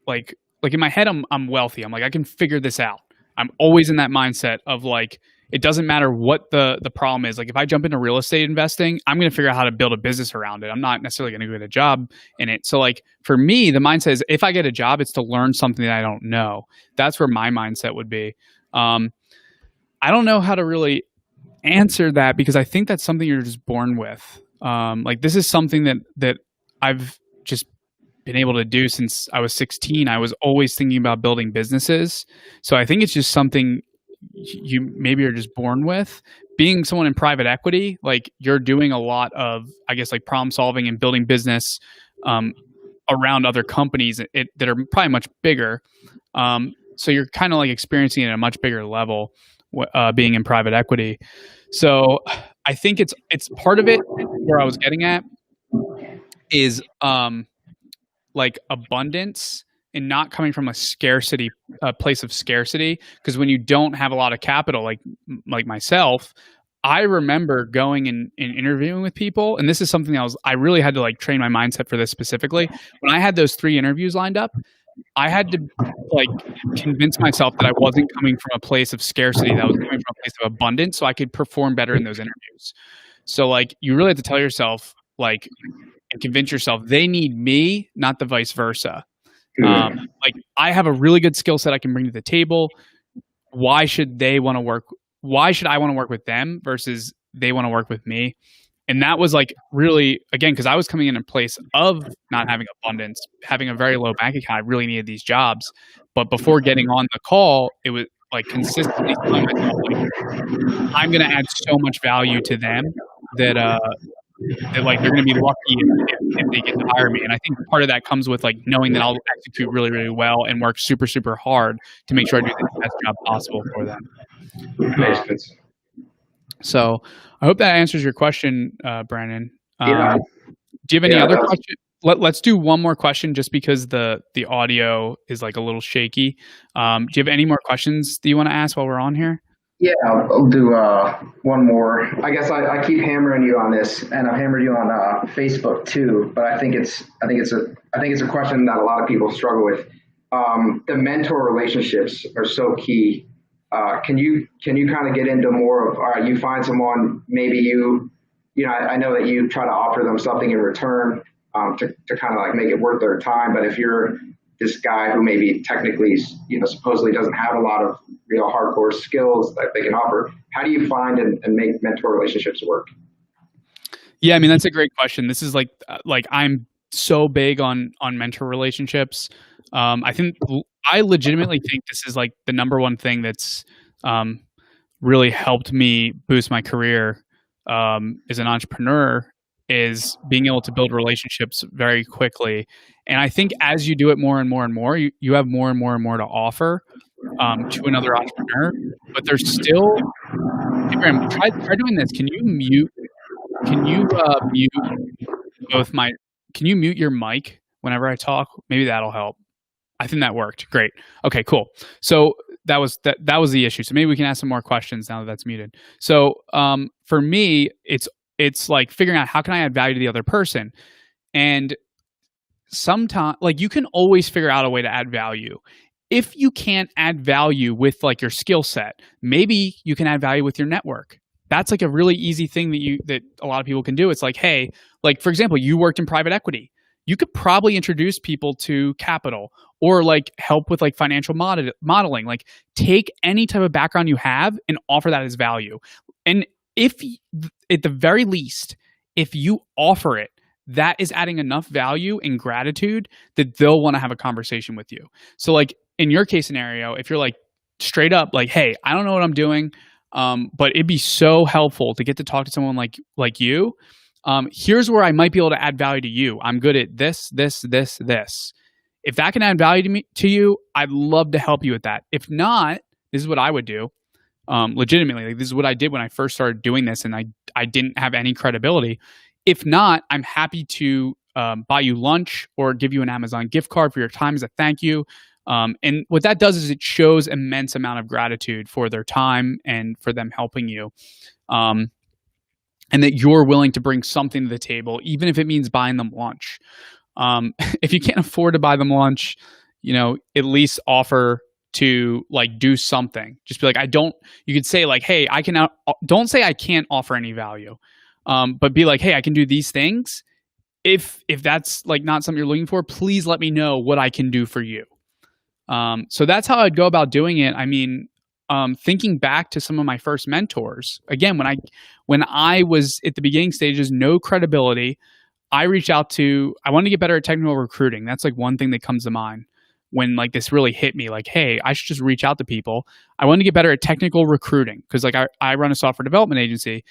S1: like in my head, I'm wealthy. I'm like, I can figure this out. I'm always in that mindset of like, it doesn't matter what the problem is. Like if I jump into real estate investing, I'm going to figure out how to build a business around it. I'm not necessarily going to get a job in it. So like for me, the mindset is if I get a job, it's to learn something that I don't know. That's where my mindset would be. I don't know how to really answer that because I think that's something you're just born with. Like this is something that I've just been able to do since I was 16. I was always thinking about building businesses. So I think it's just something you maybe are just born with. Being someone in private equity, like you're doing a lot of, I guess, like problem solving and building business around other companies that are probably much bigger. So you're kind of like experiencing it at a much bigger level being in private equity. So I think it's part of it where I was getting at is like abundance and not coming from a place of scarcity. Because when you don't have a lot of capital, like myself, I remember going and interviewing with people, and this is something I really had to like train my mindset for this specifically. When I had those 3 interviews lined up, I had to like convince myself that I wasn't coming from a place of scarcity, that I was coming from a place of abundance, so I could perform better in those interviews. So like you really have to tell yourself like and convince yourself they need me, not the vice versa. Like I have a really good skill set I can bring to the table. Why should I want to work with them versus they want to work with me? And that was like really, again, because I was coming in a place of not having abundance, having a very low bank account. I really needed these jobs. But before getting on the call, it was like consistently telling myself, like, I'm going to add so much value to them that like they're going to be lucky if they get to hire me. And I think part of that comes with like knowing that I'll execute really, really well and work super, super hard to make sure I do the best job possible for them. So I hope that answers your question, Brandon.
S6: Yeah.
S1: Do you have any other questions? Let's do one more question just because the audio is like a little shaky. Do you have any more questions that you want to ask while we're on here?
S6: Yeah, I'll do one more. I guess I keep hammering you on this, and I've hammered you on Facebook too. But I think it's a question that a lot of people struggle with. The mentor relationships are so key. Can you kind of get into more of, all right, you find someone, maybe I know that you try to offer them something in return to kind of like make it worth their time. But if you're this guy who maybe technically, supposedly doesn't have a lot of real hardcore skills that they can offer, how do you find and make mentor relationships work?
S1: Yeah, I mean, that's a great question. This is like I'm so big on mentor relationships. I legitimately think this is like the number one thing that's really helped me boost my career as an entrepreneur, is being able to build relationships very quickly. And I think as you do it more and more and more, you have more and more and more to offer to another entrepreneur. But there's still, Abraham, try doing this. Can you mute can you mute your mic whenever I talk? Maybe that'll help. I think that worked. Great. Okay, cool. So that was the issue. So maybe we can ask some more questions now that that's muted. So for me, it's like figuring out how can I add value to the other person. And sometimes, like, you can always figure out a way to add value. If you can't add value with like your skill set, maybe you can add value with your network. That's like a really easy thing that a lot of people can do. It's like, hey, like for example, you worked in private equity. You could probably introduce people to capital or like help with like financial modeling. Like take any type of background you have and offer that as value. And if at the very least, if you offer it, that is adding enough value and gratitude that they'll want to have a conversation with you. So like in your case scenario, if you're like straight up like, hey, I don't know what I'm doing, but it'd be so helpful to get to talk to someone like you. Here's where I might be able to add value to you. I'm good at this. If that can add value to you, I'd love to help you with that. If not, this is what I would do. Legitimately, like, this is what I did when I first started doing this, and I didn't have any credibility. If not, I'm happy to buy you lunch or give you an Amazon gift card for your time as a thank you. And what that does is it shows immense amount of gratitude for their time and for them helping you. And that you're willing to bring something to the table, even if it means buying them lunch. If you can't afford to buy them lunch, at least offer to like do something. Just be like, you could say like, hey, don't say I can't offer any value. But be like, hey, I can do these things. If that's like not something you're looking for, please let me know what I can do for you. So that's how I'd go about doing it. I mean, thinking back to some of my first mentors, again, when I was at the beginning stages, no credibility, I wanted to get better at technical recruiting. That's like one thing that comes to mind when like this really hit me, like, hey, I should just reach out to people. I wanted to get better at technical recruiting because like I run a software development agency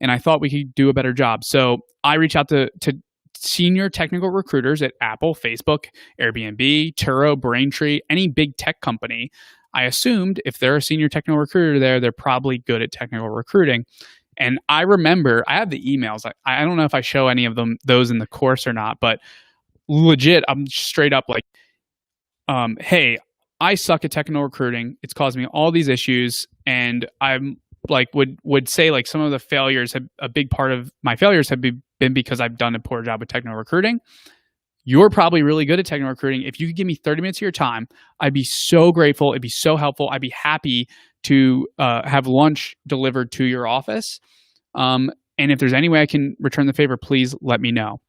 S1: and I thought we could do a better job. So I reached out to senior technical recruiters at Apple, Facebook, Airbnb, Turo, Braintree, any big tech company. I assumed if they're a senior technical recruiter there, they're probably good at technical recruiting. And I remember, I have the emails. I don't know if I show any of those in the course or not, but legit, I'm straight up like, hey, I suck at technical recruiting. It's caused me all these issues. And I'm like, would say like some of the failures, a big part of my failures have been because I've done a poor job with technical recruiting. You're probably really good at technical recruiting. If you could give me 30 minutes of your time, I'd be so grateful. It'd be so helpful. I'd be happy to have lunch delivered to your office. And if there's any way I can return the favor, please let me know.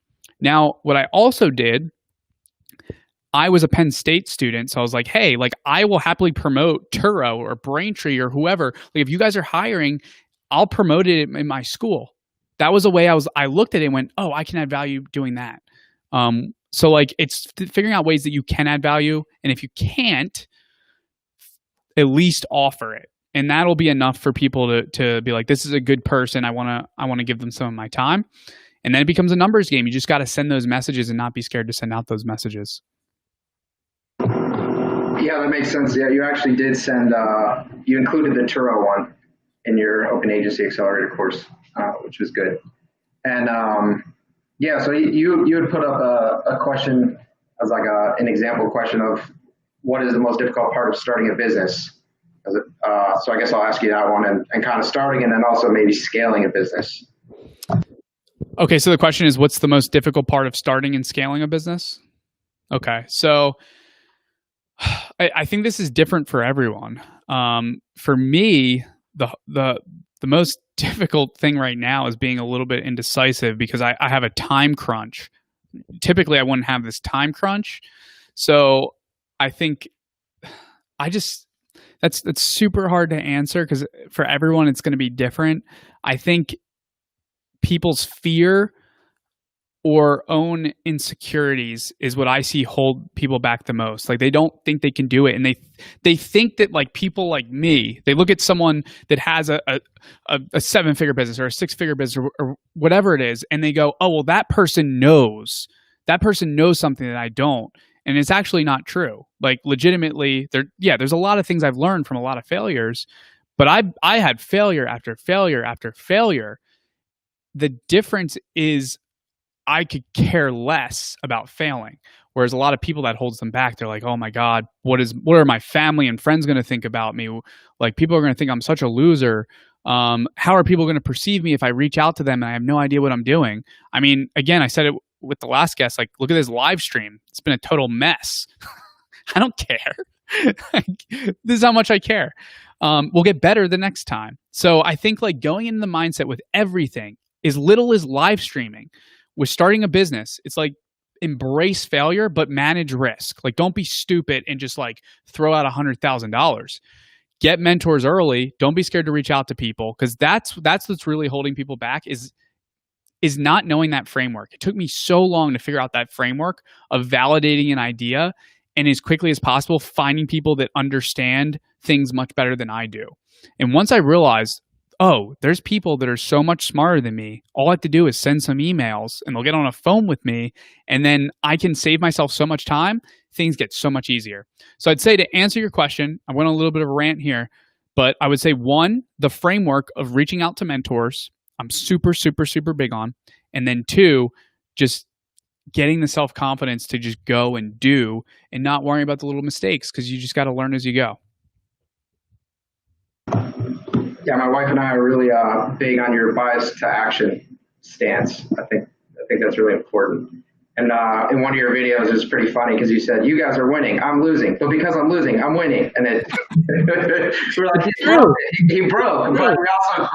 S1: Now, what I also did, I was a Penn State student. So I was like, hey, like I will happily promote Turo or Braintree or whoever. Like if you guys are hiring, I'll promote it in my school. That was a way I looked at it and went, oh, I can add value doing that. So like it's figuring out ways that you can add value. And if you can't, at least offer it. And that'll be enough for people to be like, this is a good person. I want to give them some of my time. And then it becomes a numbers game. You just got to send those messages and not be scared to send out those messages.
S6: Yeah, that makes sense. Yeah, you actually did send, you included the Turo one in your Open Agency Accelerator course, which was good. And yeah, so you had put up a question as like an example question of what is the most difficult part of starting a business? So I guess I'll ask you that one and kind of starting and then also maybe scaling a business.
S1: Okay, so the question is, what's the most difficult part of starting and scaling a business? Okay, so I think this is different for everyone. For me, the most difficult thing right now is being a little bit indecisive because I have a time crunch. Typically, I wouldn't have this time crunch. So I think that's super hard to answer because for everyone, it's going to be different. I think people's fear or own insecurities is what I see hold people back the most. Like they don't think they can do it. And they think that like people like me, they look at someone that has a 7-figure business or a 6-figure business or whatever it is. And they go, oh, well, that person knows something that I don't. And it's actually not true. Like legitimately there's a lot of things I've learned from a lot of failures, but I had failure after failure after failure. The difference is I could care less about failing. Whereas a lot of people, that holds them back. They're like, oh my God, what are my family and friends going to think about me? Like, people are going to think I'm such a loser. How are people going to perceive me if I reach out to them and I have no idea what I'm doing? I mean, again, I said it with the last guest, like, look at this live stream. It's been a total mess. I don't care. This is how much I care. We'll get better the next time. So I think, like, going into the mindset with everything, as little as live streaming, with starting a business, it's like, embrace failure, but manage risk. Like, don't be stupid and just like throw out $100,000. Get mentors early. Don't be scared to reach out to people, because that's what's really holding people back is not knowing that framework. It took me so long to figure out that framework of validating an idea and, as quickly as possible, finding people that understand things much better than I do. And once I realized, oh, there's people that are so much smarter than me. All I have to do is send some emails and they'll get on a phone with me, and then I can save myself so much time. Things get so much easier. So I'd say, to answer your question, I went on a little bit of a rant here, but I would say, one, the framework of reaching out to mentors, I'm super, super, super big on. And then two, just getting the self-confidence to just go and do and not worry about the little mistakes, because you just got to learn as you go.
S6: Yeah, my wife and I are really big on your bias to action stance. I think that's really important. And in one of your videos, it's pretty funny because you said, "You guys are winning, I'm losing, but because I'm losing, I'm winning." And it, we're like, he broke, but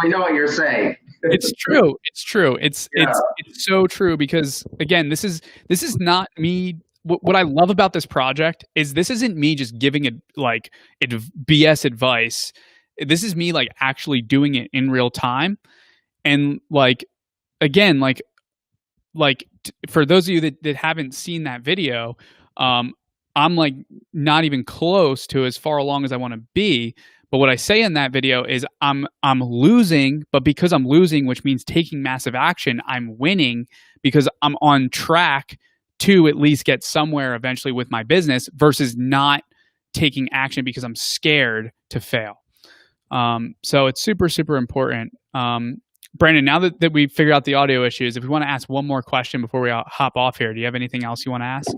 S6: we know what you're saying.
S1: It's true. It's true. It's so true, because, again, this is not me. What I love about this project is this isn't me just giving it like BS advice. This is me, like, actually doing it in real time. And, like, again, like for those of you that haven't seen that video, I'm like not even close to as far along as I want to be. But what I say in that video is I'm losing, but because I'm losing, which means taking massive action, I'm winning because I'm on track to at least get somewhere eventually with my business, versus not taking action because I'm scared to fail. So it's super, super important. Brandon, now that we've figured out the audio issues, if we want to ask one more question before we hop off here, do you have anything else you want to ask?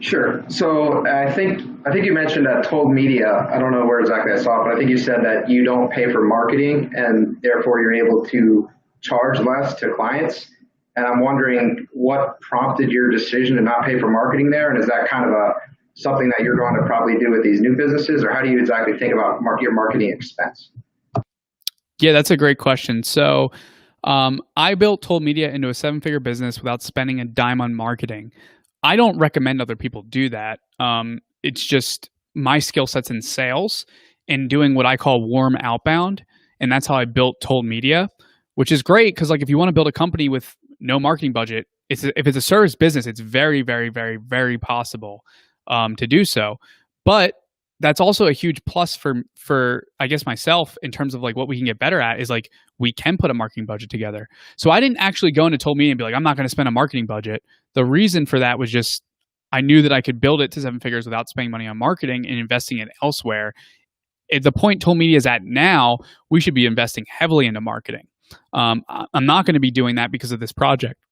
S6: Sure. So I think you mentioned at Told Media, I don't know where exactly I saw it, but I think you said that you don't pay for marketing and therefore you're able to charge less to clients. And I'm wondering what prompted your decision to not pay for marketing there? And is that kind of something that you're going to probably do with these new businesses, or how do you exactly think about your marketing expense?
S1: Yeah, that's a great question. So I built Told Media into a 7-figure business without spending a dime on marketing. I don't recommend other people do that. It's just my skill set's in sales and doing what I call warm outbound. And that's how I built Told Media, which is great because, like, if you want to build a company with no marketing budget, if it's a service business, it's very, very, very, very possible to do so. But that's also a huge plus for I guess myself, in terms of like what we can get better at is like we can put a marketing budget together. So I didn't actually go into Told Media and be like, I'm not going to spend a marketing budget. The reason for that was just I knew that I could build it to 7 figures without spending money on marketing and investing it elsewhere. At the point Told Media is at now, we should be investing heavily into marketing. I'm not going to be doing that because of this project.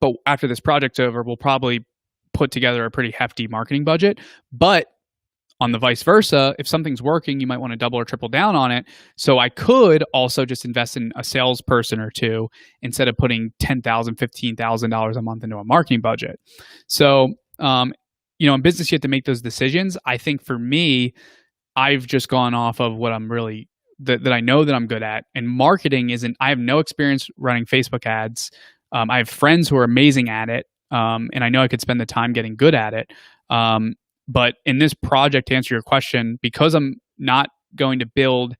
S1: But after this project's over, we'll probably put together a pretty hefty marketing budget. But on the vice versa, if something's working, you might want to double or triple down on it. So I could also just invest in a salesperson or two instead of putting $10,000, $15,000 a month into a marketing budget. So, in business, you have to make those decisions. I think for me, I've just gone off of what I'm really, that I know that I'm good at. And marketing I have no experience running Facebook ads. I have friends who are amazing at it. And I know I could spend the time getting good at it. But in this project, to answer your question, because I'm not going to build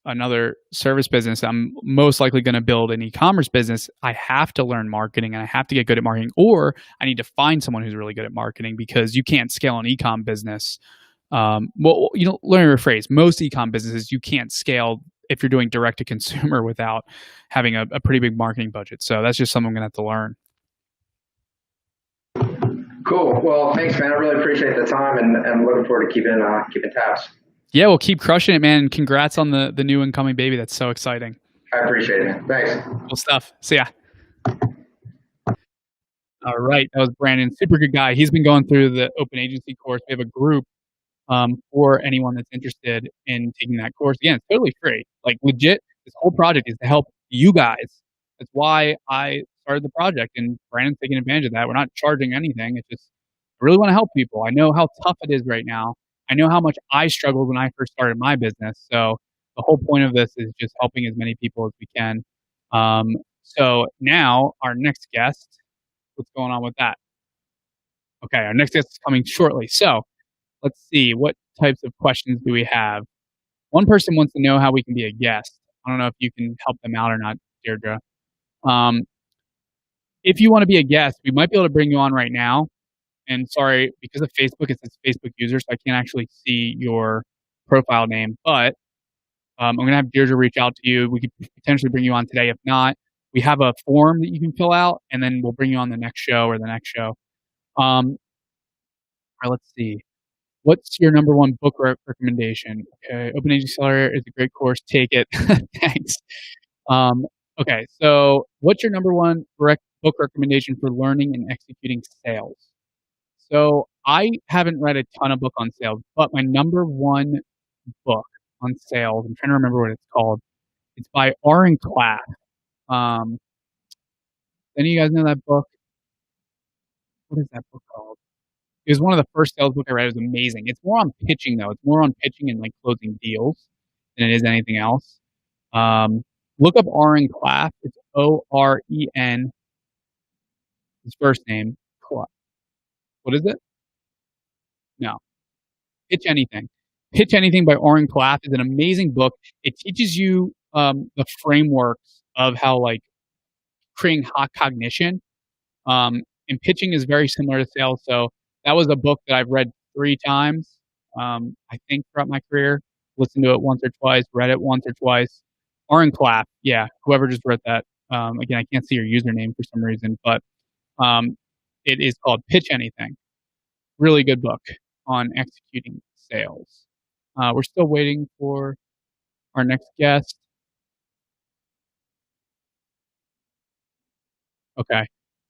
S1: another service business, I'm most likely going to build an e-commerce business. I have to learn marketing and I have to get good at marketing, or I need to find someone who's really good at marketing, because you can't scale an e-com business. Learn to rephrase. Most e-com businesses you can't scale if you're doing direct to consumer without having a pretty big marketing budget. So that's just something I'm going to have to learn.
S6: Cool. Well, thanks, man. I really appreciate the time, and looking forward to keeping tabs.
S1: Yeah, we'll keep crushing it, man. Congrats on the new incoming baby. That's so exciting.
S6: I appreciate it, man. Thanks.
S1: Cool stuff. See ya. All right, that was Brandon. Super good guy. He's been going through the open agency course. We have a group for anyone that's interested in taking that course. Again, it's totally free. Like legit, this whole project is to help you guys. That's why I started the project, and Brandon's taking advantage of that. We're not charging anything. It's just I really want to help people. I know how tough it is right now. I know how much I struggled when I first started my business. So the whole point of this is just helping as many people as we can. So now our next guest, what's going on with that? Okay, our next guest is coming shortly. So let's see, what types of questions do we have? One person wants to know how we can be a guest. I don't know if you can help them out or not, Deirdre. If you want to be a guest, we might be able to bring you on right now. And sorry, because of Facebook, it says Facebook user, so I can't actually see your profile name. But I'm going to have Deirdre reach out to you. We could potentially bring you on today. If not, we have a form that you can fill out, and then we'll bring you on the next show or the next show. All right, let's see. What's your number one book recommendation? Okay, Open Agency Accelerator is a great course. Take it. Thanks. Okay, so what's your number one book recommendation for learning and executing sales? So I haven't read a ton of book on sales, but my number one book on sales, I'm trying to remember what it's called. It's by Aaron Claff. Any of you guys know that book? What is that book called? It was one of the first sales books I read. It was amazing. It's more on pitching though. It's more on pitching and like closing deals than it is anything else. Look up Aaron Claff. It's O-R-E-N. His first name. Claff. What is it? No. Pitch Anything. Pitch Anything by Aaron Claff is an amazing book. It teaches you the frameworks of how like creating hot cognition. And pitching is very similar to sales. So that was a book that I've read 3 times, I think, throughout my career. Listened to it once or twice, read it once or twice. Aaron Clapp, yeah, whoever just wrote that. Again, I can't see your username for some reason, but it is called Pitch Anything. Really good book on executing sales. We're still waiting for our next guest. Okay.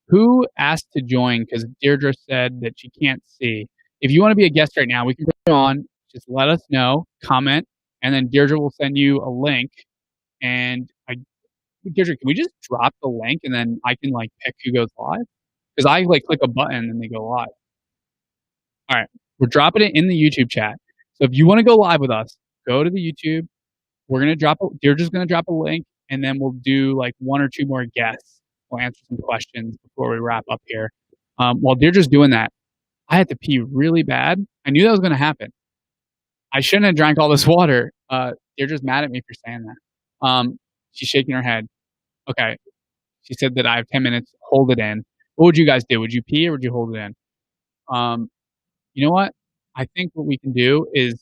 S1: Who asked to join? Because Deirdre said that she can't see. If you want to be a guest right now, we can bring you on. Just let us know, comment, and then Deirdre will send you a link. And Deirdre, can we just drop the link and then I can like pick who goes live? Because I like click a button and they go live. All right, we're dropping it in the YouTube chat. So if you want to go live with us, go to the YouTube. Deirdre's gonna drop a link, and then we'll do like 1 or 2 more guests. We'll answer some questions before we wrap up here. While Deirdre's doing that, I had to pee really bad. I knew that was going to happen. I shouldn't have drank all this water. Deirdre's mad at me for saying that. She's shaking her head. Okay. She said that I have 10 minutes. Hold it in. What would you guys do? Would you pee or would you hold it in? You know what? I think what we can do is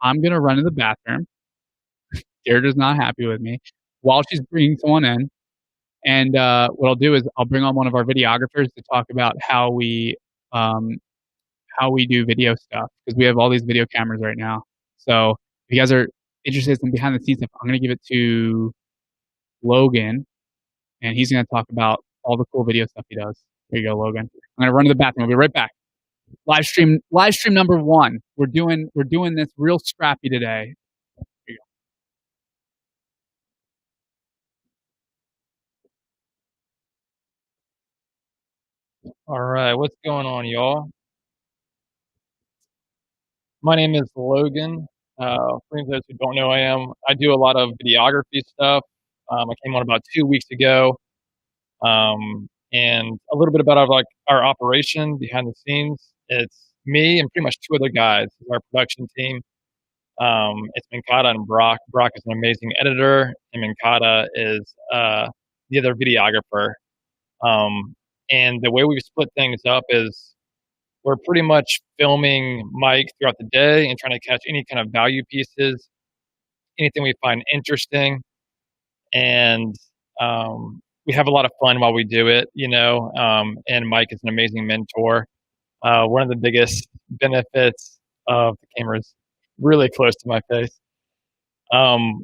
S1: I'm going to run to the bathroom. Deirdre's not happy with me while she's bringing someone in. And what I'll do is I'll bring on one of our videographers to talk about how we do video stuff, because we have all these video cameras right now. So if you guys are interested in some behind the scenes stuff, I'm going to give it to Logan, and he's going to talk about all the cool video stuff he does. There you go, Logan. I'm going to run to the bathroom. I'll be right back. Live stream number 1. We're doing this real scrappy today.
S7: All right, what's going on, y'all? My name is Logan. For those who don't know, I do a lot of videography stuff. I came on about 2 weeks ago, and a little bit about our operation behind the scenes. It's me and pretty much 2 other guys, our production team. It's Minkata and Brock. Brock is an amazing editor, and Minkata is the other videographer. And the way we've split things up is we're pretty much filming Mike throughout the day and trying to catch any kind of value pieces, anything we find interesting. And we have a lot of fun while we do it, and Mike is an amazing mentor. One of the biggest benefits of the camera's really close to my face. Oh,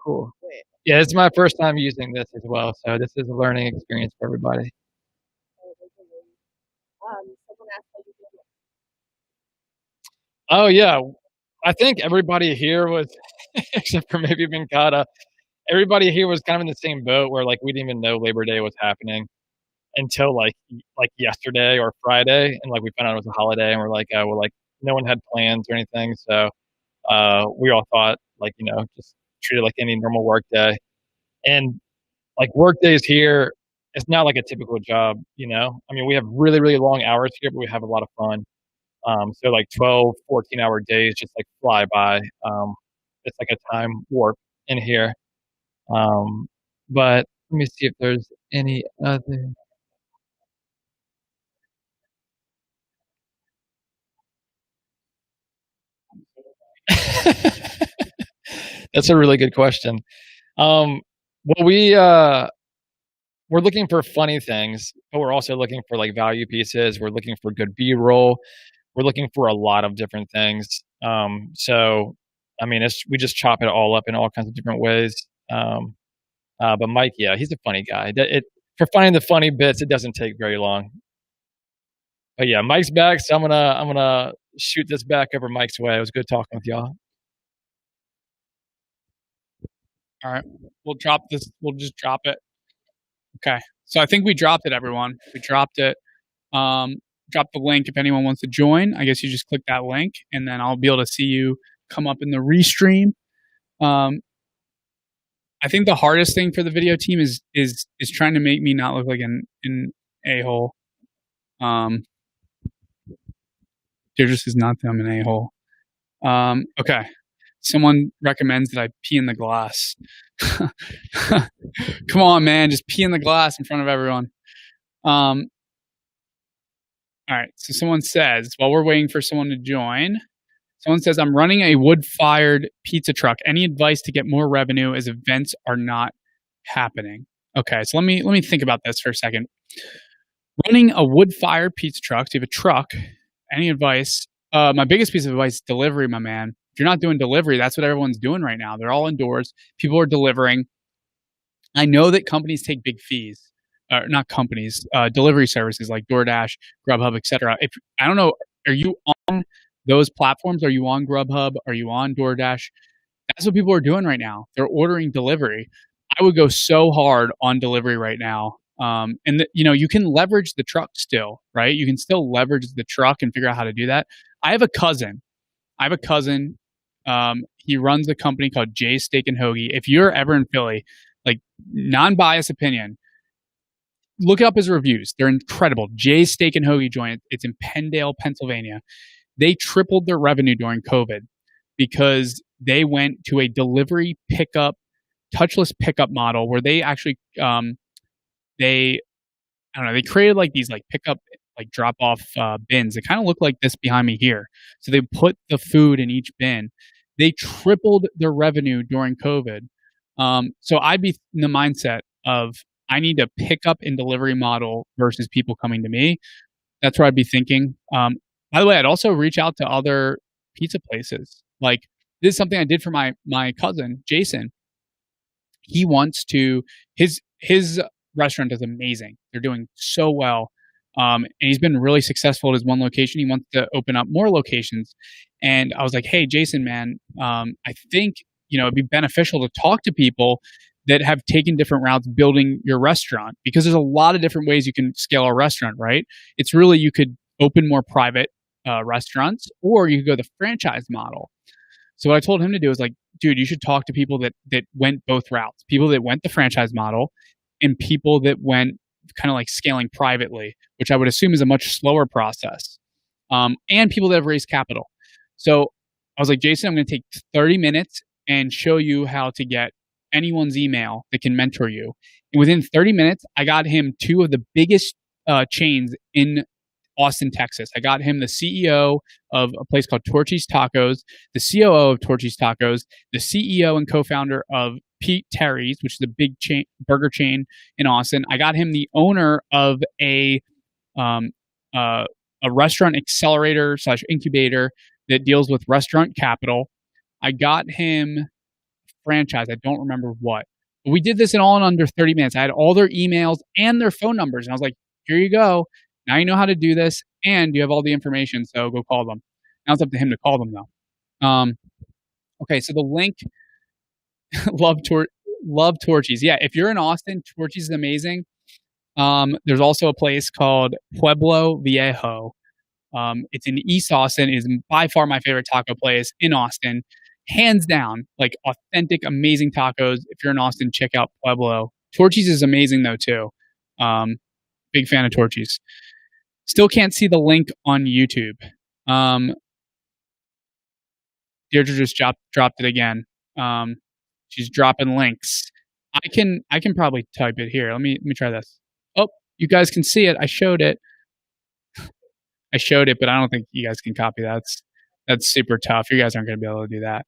S7: cool. Yeah, it's my first time using this as well, so this is a learning experience for everybody.
S4: Someone asked how you did it.
S7: Oh yeah, I think everybody here was, except for maybe Vinkata, everybody here was kind of in the same boat where like we didn't even know Labor Day was happening until like yesterday or Friday, and like we found out it was a holiday, and we're like, oh well, like no one had plans or anything, so we all thought like just treat it like any normal work day, and like work days here, it's not like a typical job, I mean, we have really really long hours here, but we have a lot of fun. So like 12, 14-hour days just like fly by. It's like a time warp in here. But let me see if there's any other. That's a really good question. Well, we're looking for funny things, but we're also looking for like value pieces. We're looking for good B-roll. We're looking for a lot of different things. So, I mean, we just chop it all up in all kinds of different ways. But Mike, yeah, he's a funny guy. For finding the funny bits, it doesn't take very long. But yeah, Mike's back, so I'm gonna shoot this back over Mike's way. It was good talking with y'all.
S1: All right, we'll drop this. We'll just drop it. Okay, so I think we dropped it, everyone. We dropped it. Drop the link if anyone wants to join. I guess you just click that link, and then I'll be able to see you come up in the restream. I think the hardest thing for the video team is trying to make me not look like an a-hole. Deirdre says not that I'm an a-hole. Okay. Someone recommends that I pee in the glass. Come on, man. Just pee in the glass in front of everyone. All right. So someone says, while we're waiting for someone to join, someone says, I'm running a wood-fired pizza truck. Any advice to get more revenue as events are not happening? Okay. So let me think about this for a second. Running a wood-fired pizza truck. So you have a truck. Any advice? My biggest piece of advice is delivery, my man. If you're not doing delivery, that's what everyone's doing right now. They're all indoors. People are delivering. I know that companies take big fees. Not companies, delivery services like DoorDash, Grubhub, etc. I don't know, are you on those platforms? Are you on Grubhub? Are you on DoorDash? That's what people are doing right now. They're ordering delivery. I would go so hard on delivery right now. You can leverage the truck still, right? You can still leverage the truck and figure out how to do that. I have a cousin. He runs a company called Jay's Steak and Hoagie. If you're ever in Philly, like non-biased opinion, look up his reviews. They're incredible. Jay's Steak and Hoagie joint. It's in Penndale, Pennsylvania. They tripled their revenue during COVID because they went to a delivery pickup, touchless pickup model where they actually they created like these like pickup like drop off bins. They kind of look like this behind me here. So they put the food in each bin. They tripled their revenue during COVID. So I'd be in the mindset of I need a pickup and delivery model versus people coming to me. That's where I'd be thinking. By the way, I'd also reach out to other pizza places. Like this is something I did for my cousin, Jason. He wants to, his restaurant is amazing. They're doing so well. And he's been really successful at his one location. He wants to open up more locations. And I was like, hey, Jason, man, I think, it'd be beneficial to talk to people that have taken different routes building your restaurant, because there's a lot of different ways you can scale a restaurant, right? It's really, you could open more private restaurants, or you could go the franchise model. So what I told him to do is like, dude, you should talk to people that went both routes, people that went the franchise model and people that went kind of like scaling privately, which I would assume is a much slower process, and people that have raised capital. So I was like, Jason, I'm going to take 30 minutes and show you how to get anyone's email that can mentor you. And within 30 minutes, I got him two of the biggest chains in Austin, Texas. I got him the CEO of a place called Torchy's Tacos, the COO of Torchy's Tacos, the CEO and co-founder of Pete Terry's, which is a big chain, burger chain in Austin. I got him the owner of a restaurant accelerator / incubator that deals with restaurant capital. I got him franchise. I don't remember what, We did this in under 30 minutes. I had all their emails and their phone numbers. And I was like, here you go. Now you know how to do this, and you have all the information, so go call them. Now it's up to him to call them, though. Okay, so the link, love Torchies. Yeah, if you're in Austin, Torchies is amazing. There's also a place called Pueblo Viejo. It's in East Austin. It is by far my favorite taco place in Austin. Hands down, like authentic, amazing tacos. If you're in Austin, check out Pueblo. Torchies is amazing, though, too. Big fan of Torchies. Still can't see the link on YouTube. Deirdre just dropped it again. She's dropping links. I can probably type it here. Let me try this. Oh, you guys can see it. I showed it. But I don't think you guys can copy that. That's super tough. You guys aren't going to be able to do that.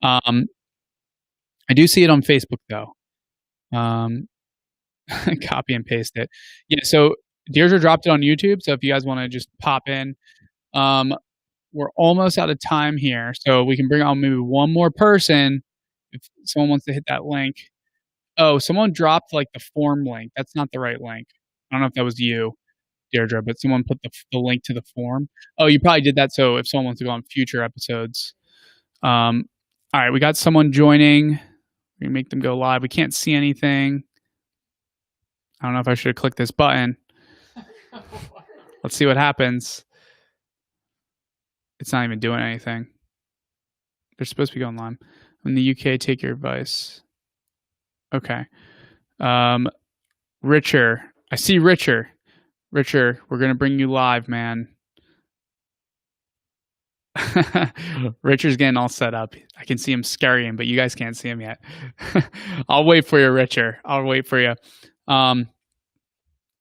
S1: I do see it on Facebook, though. Copy and paste it. Yeah, so Deirdre dropped it on YouTube, so if you guys want to just pop in. We're almost out of time here, so we can bring on maybe one more person if someone wants to hit that link. Oh, someone dropped like the form link. That's not the right link. I don't know if that was you, Deirdre, but someone put the link to the form. Oh, you probably did that so if someone wants to go on future episodes. All right, we got someone joining. We can make them go live. We can't see anything. I don't know if I should have clicked this button. Let's see what happens. It's not even doing anything. They're supposed to be going live. In the UK, take your advice. Okay. Richer. I see Richer. Richer, we're going to bring you live, man. Richard's getting all set up. I can see him scurrying, but you guys can't see him yet. I'll wait for you, Richard. I'll wait for you. All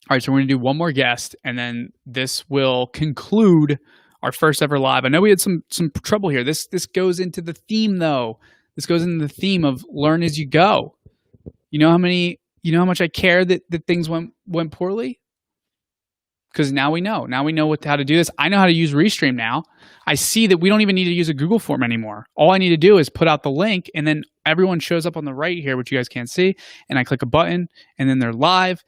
S1: right, so we're going to do one more guest, and then this will conclude our first ever live. I know we had some trouble here. This goes into the theme, though. This goes into the theme of learn as you go. You know how much I care that things went poorly? Because now we know. Now we know how to do this. I know how to use Restream now. I see that we don't even need to use a Google form anymore. All I need to do is put out the link, and then everyone shows up on the right here, which you guys can't see, and I click a button, and then they're live,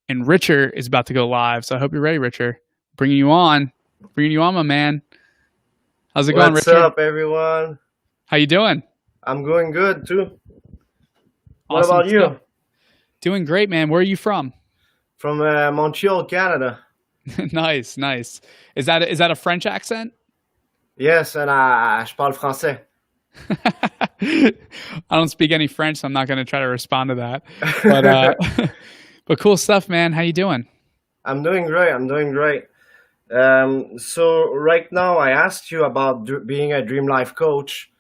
S1: and Richard is about to go live. So I hope you're ready, Richard. Bringing you on, my man. How's it going, Richard?
S8: What's up, everyone?
S1: How you doing?
S8: I'm going good, too. What
S1: Awesome
S8: about you?
S1: stuff. Doing great, man. Where are you from?
S8: From Montreal, Canada.
S1: Nice. Is that a French accent?
S8: Yes, and je parle français.
S1: I don't speak any French, so I'm not going to try to respond to that. But but cool stuff, man. How you doing?
S8: I'm doing great. So right now, I asked you about being a Dream Life coach,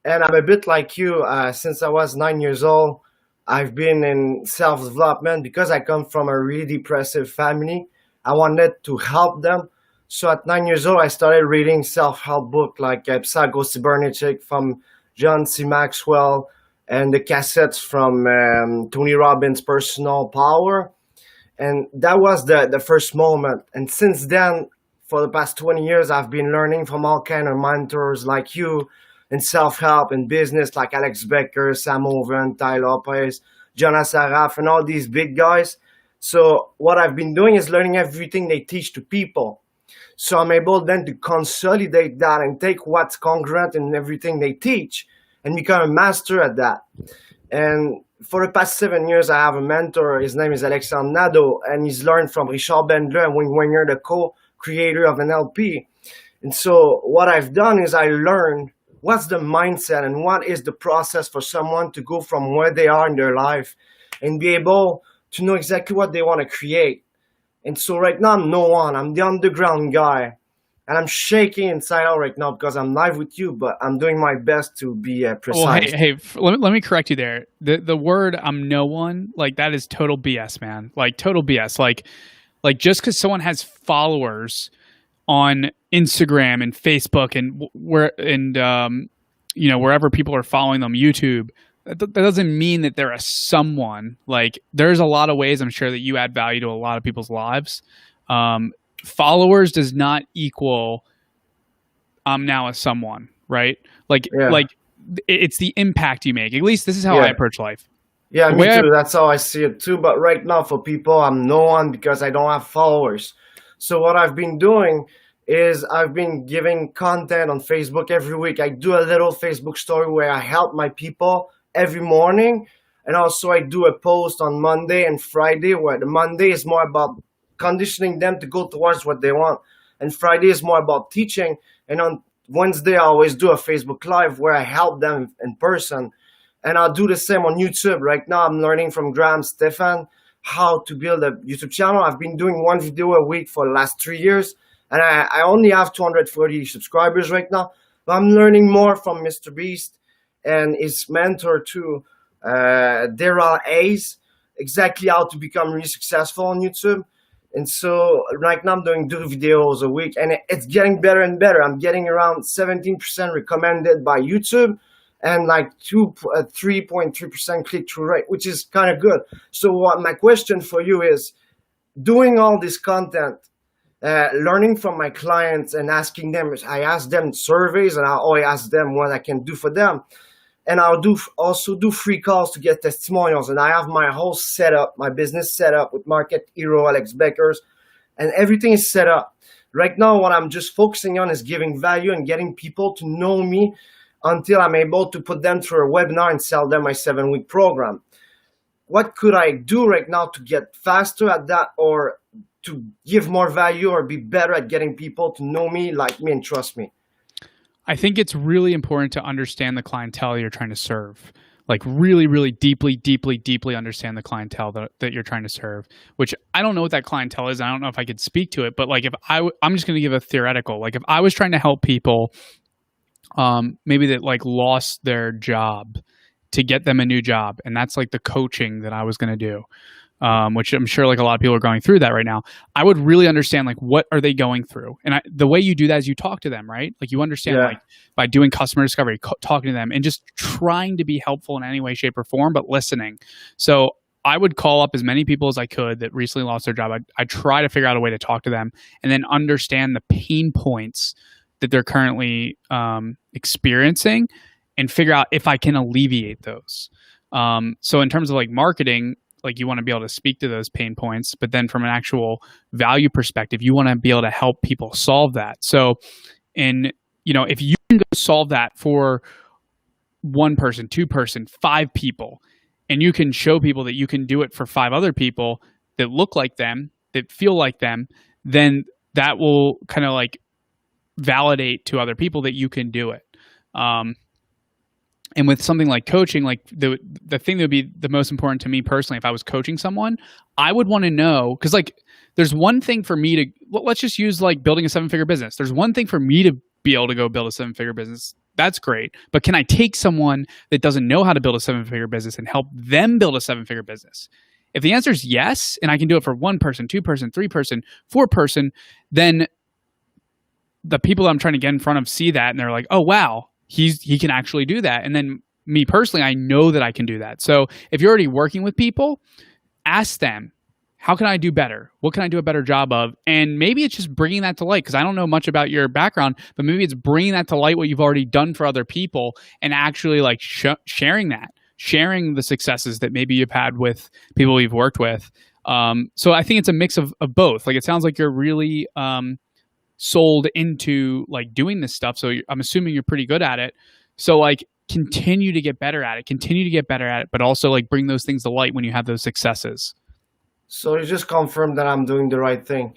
S8: and I'm a bit like you. Since I was 9 years old, I've been in self-development because I come from a really depressive family. I wanted to help them. So at 9 years old, I started reading self-help books like Psycho Cybernetic from John C. Maxwell and the cassettes from Tony Robbins' Personal Power. And that was the first moment. And since then, for the past 20 years, I've been learning from all kinds of mentors like you in self-help and business like Alex Becker, Sam Oven, Ty Lopez, Jonas Araf, and all these big guys. So what I've been doing is learning everything they teach to people. So I'm able then to consolidate that and take what's congruent in everything they teach and become a master at that. And for the past 7 years, I have a mentor. His name is Alexandre Nadeau, and he's learned from Richard Bandler and Wayne Wenger, the co-creator of NLP. And so what I've done is I learned what's the mindset and what is the process for someone to go from where they are in their life and be able to know exactly what they want to create. And so right now, I'm no one. I'm the underground guy. And I'm shaking inside out right now because I'm live with you, but I'm doing my best to be precise.
S1: Well, hey, let me correct you there. The word "I'm no one," like that is total BS, man. Like total BS. Like just because someone has followers on Instagram and Facebook and wherever people are following them, YouTube, that doesn't mean that they're a someone. Like there's a lot of ways I'm sure that you add value to a lot of people's lives. Followers does not equal I'm now a someone, right? Like it's the impact you make. At least this is how I approach life.
S8: Yeah,
S1: The
S8: me
S1: way I
S8: too. That's how I see it too. But right now, for people, I'm no one because I don't have followers. So what I've been doing is I've been giving content on Facebook every week. I do a little Facebook story where I help my people every morning, and also I do a post on Monday and Friday where the Monday is more about conditioning them to go towards what they want, and Friday is more about teaching. And on Wednesday, I always do a Facebook Live where I help them in person, and I'll do the same on YouTube. Right now, I'm learning from Graham Stephan how to build a YouTube channel. I've been doing one video a week for the last 3 years, and I only have 240 subscribers right now. But I'm learning more from Mr. Beast and his mentor too, Daryl Hayes, exactly how to become really successful on YouTube. And so right now I'm doing 2 videos a week, and it's getting better and better. I'm getting around 17% recommended by YouTube and like 3.3% click-through rate, which is kind of good. So what my question for you is, doing all this content, learning from my clients and asking them, I ask them surveys and I always ask them what I can do for them. And I'll also do free calls to get testimonials. And I have my whole setup, my business set up with Market Hero, Alex Beckers, and everything is set up. Right now, what I'm just focusing on is giving value and getting people to know me until I'm able to put them through a webinar and sell them my 7-week program. What could I do right now to get faster at that, or to give more value, or be better at getting people to know me, like me, and trust me?
S1: I think it's really important to understand the clientele you're trying to serve. Like really, really deeply understand the clientele that you're trying to serve, which I don't know what that clientele is. I don't know if I could speak to it, but like I'm just going to give a theoretical, like if I was trying to help people, maybe that like lost their job, to get them a new job. And that's like the coaching that I was going to do. Which I'm sure like a lot of people are going through that right now. I would really understand like what are they going through, and the way you do that is you talk to them, right? Like you understand like by doing customer discovery, talking to them, and just trying to be helpful in any way, shape, or form, but listening. So I would call up as many people as I could that recently lost their job. I'd try to figure out a way to talk to them, and then understand the pain points that they're currently experiencing, and figure out if I can alleviate those. So in terms of like marketing, like you want to be able to speak to those pain points, but then from an actual value perspective, you want to be able to help people solve that. So, and if you can go solve that for one person, two person, 5 people, and you can show people that you can do it for 5 other people that look like them, that feel like them, then that will kind of like validate to other people that you can do it. And with something like coaching, like the thing that would be the most important to me personally, if I was coaching someone, I would want to know, because like there's one thing for me to, let's just use like building a 7-figure business. There's one thing for me to be able to go build a 7-figure business. That's great. But can I take someone that doesn't know how to build a 7-figure business and help them build a 7-figure business? If the answer is yes, and I can do it for 1 person, 2 person, 3 person, 4 person, then the people that I'm trying to get in front of see that and they're like, oh, wow, he can actually do that. And then me personally, I know that I can do that. So if you're already working with people, ask them, how can I do better? What can I do a better job of? And maybe it's just bringing that to light, because I don't know much about your background, but maybe it's bringing that to light, what you've already done for other people, and actually like sharing the successes that maybe you've had with people you've worked with. So I think it's a mix of both. Like it sounds like you're really sold into like doing this stuff. So I'm assuming you're pretty good at it. So like continue to get better at it, but also like bring those things to light when you have those successes.
S8: So you just confirmed that I'm doing the right thing.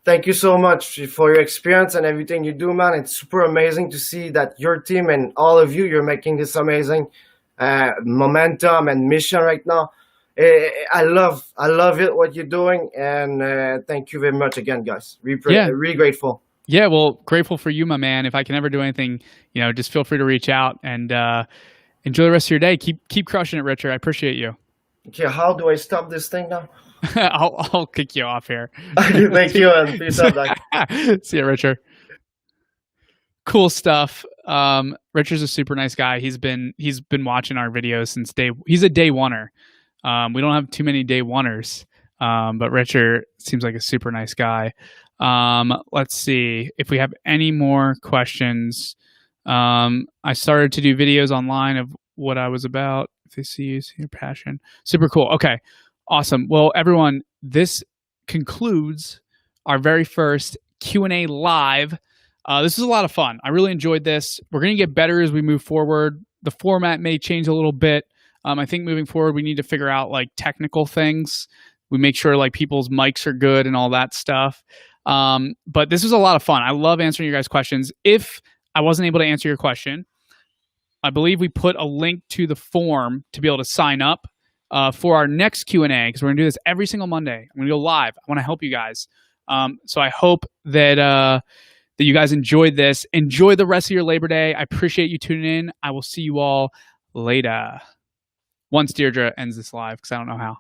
S8: Thank you so much for your experience and everything you do, man. It's super amazing to see that your team and all of you're making this amazing momentum and mission right now. I love it, what you're doing, and thank you very much again, guys. Really grateful.
S1: Yeah, well, grateful for you, my man. If I can ever do anything, just feel free to reach out, and enjoy the rest of your day. Keep crushing it, Richard. I appreciate you.
S8: Okay, how do I stop this thing now?
S1: I'll kick you off here.
S8: Thank you, and peace out.
S1: See you, Richard. Cool stuff. Richard's a super nice guy. He's been watching our videos since he's a day oneer. We don't have too many day oneers, but Richard seems like a super nice guy. Let's see if we have any more questions. I started to do videos online of what I was about if they see you, see your passion. Super cool. Okay, awesome. Well, everyone, this concludes our very first Q&A live. This is a lot of fun. I really enjoyed this. We're going to get better as we move forward. The format may change a little bit. I think moving forward, we need to figure out like technical things. We make sure like people's mics are good and all that stuff. But this was a lot of fun. I love answering your guys' questions. If I wasn't able to answer your question, I believe we put a link to the form to be able to sign up for our next Q&A, because we're going to do this every single Monday. I'm going to go live. I want to help you guys. So I hope that that you guys enjoyed this. Enjoy the rest of your Labor Day. I appreciate you tuning in. I will see you all later. Once Deirdre ends this live, because I don't know how.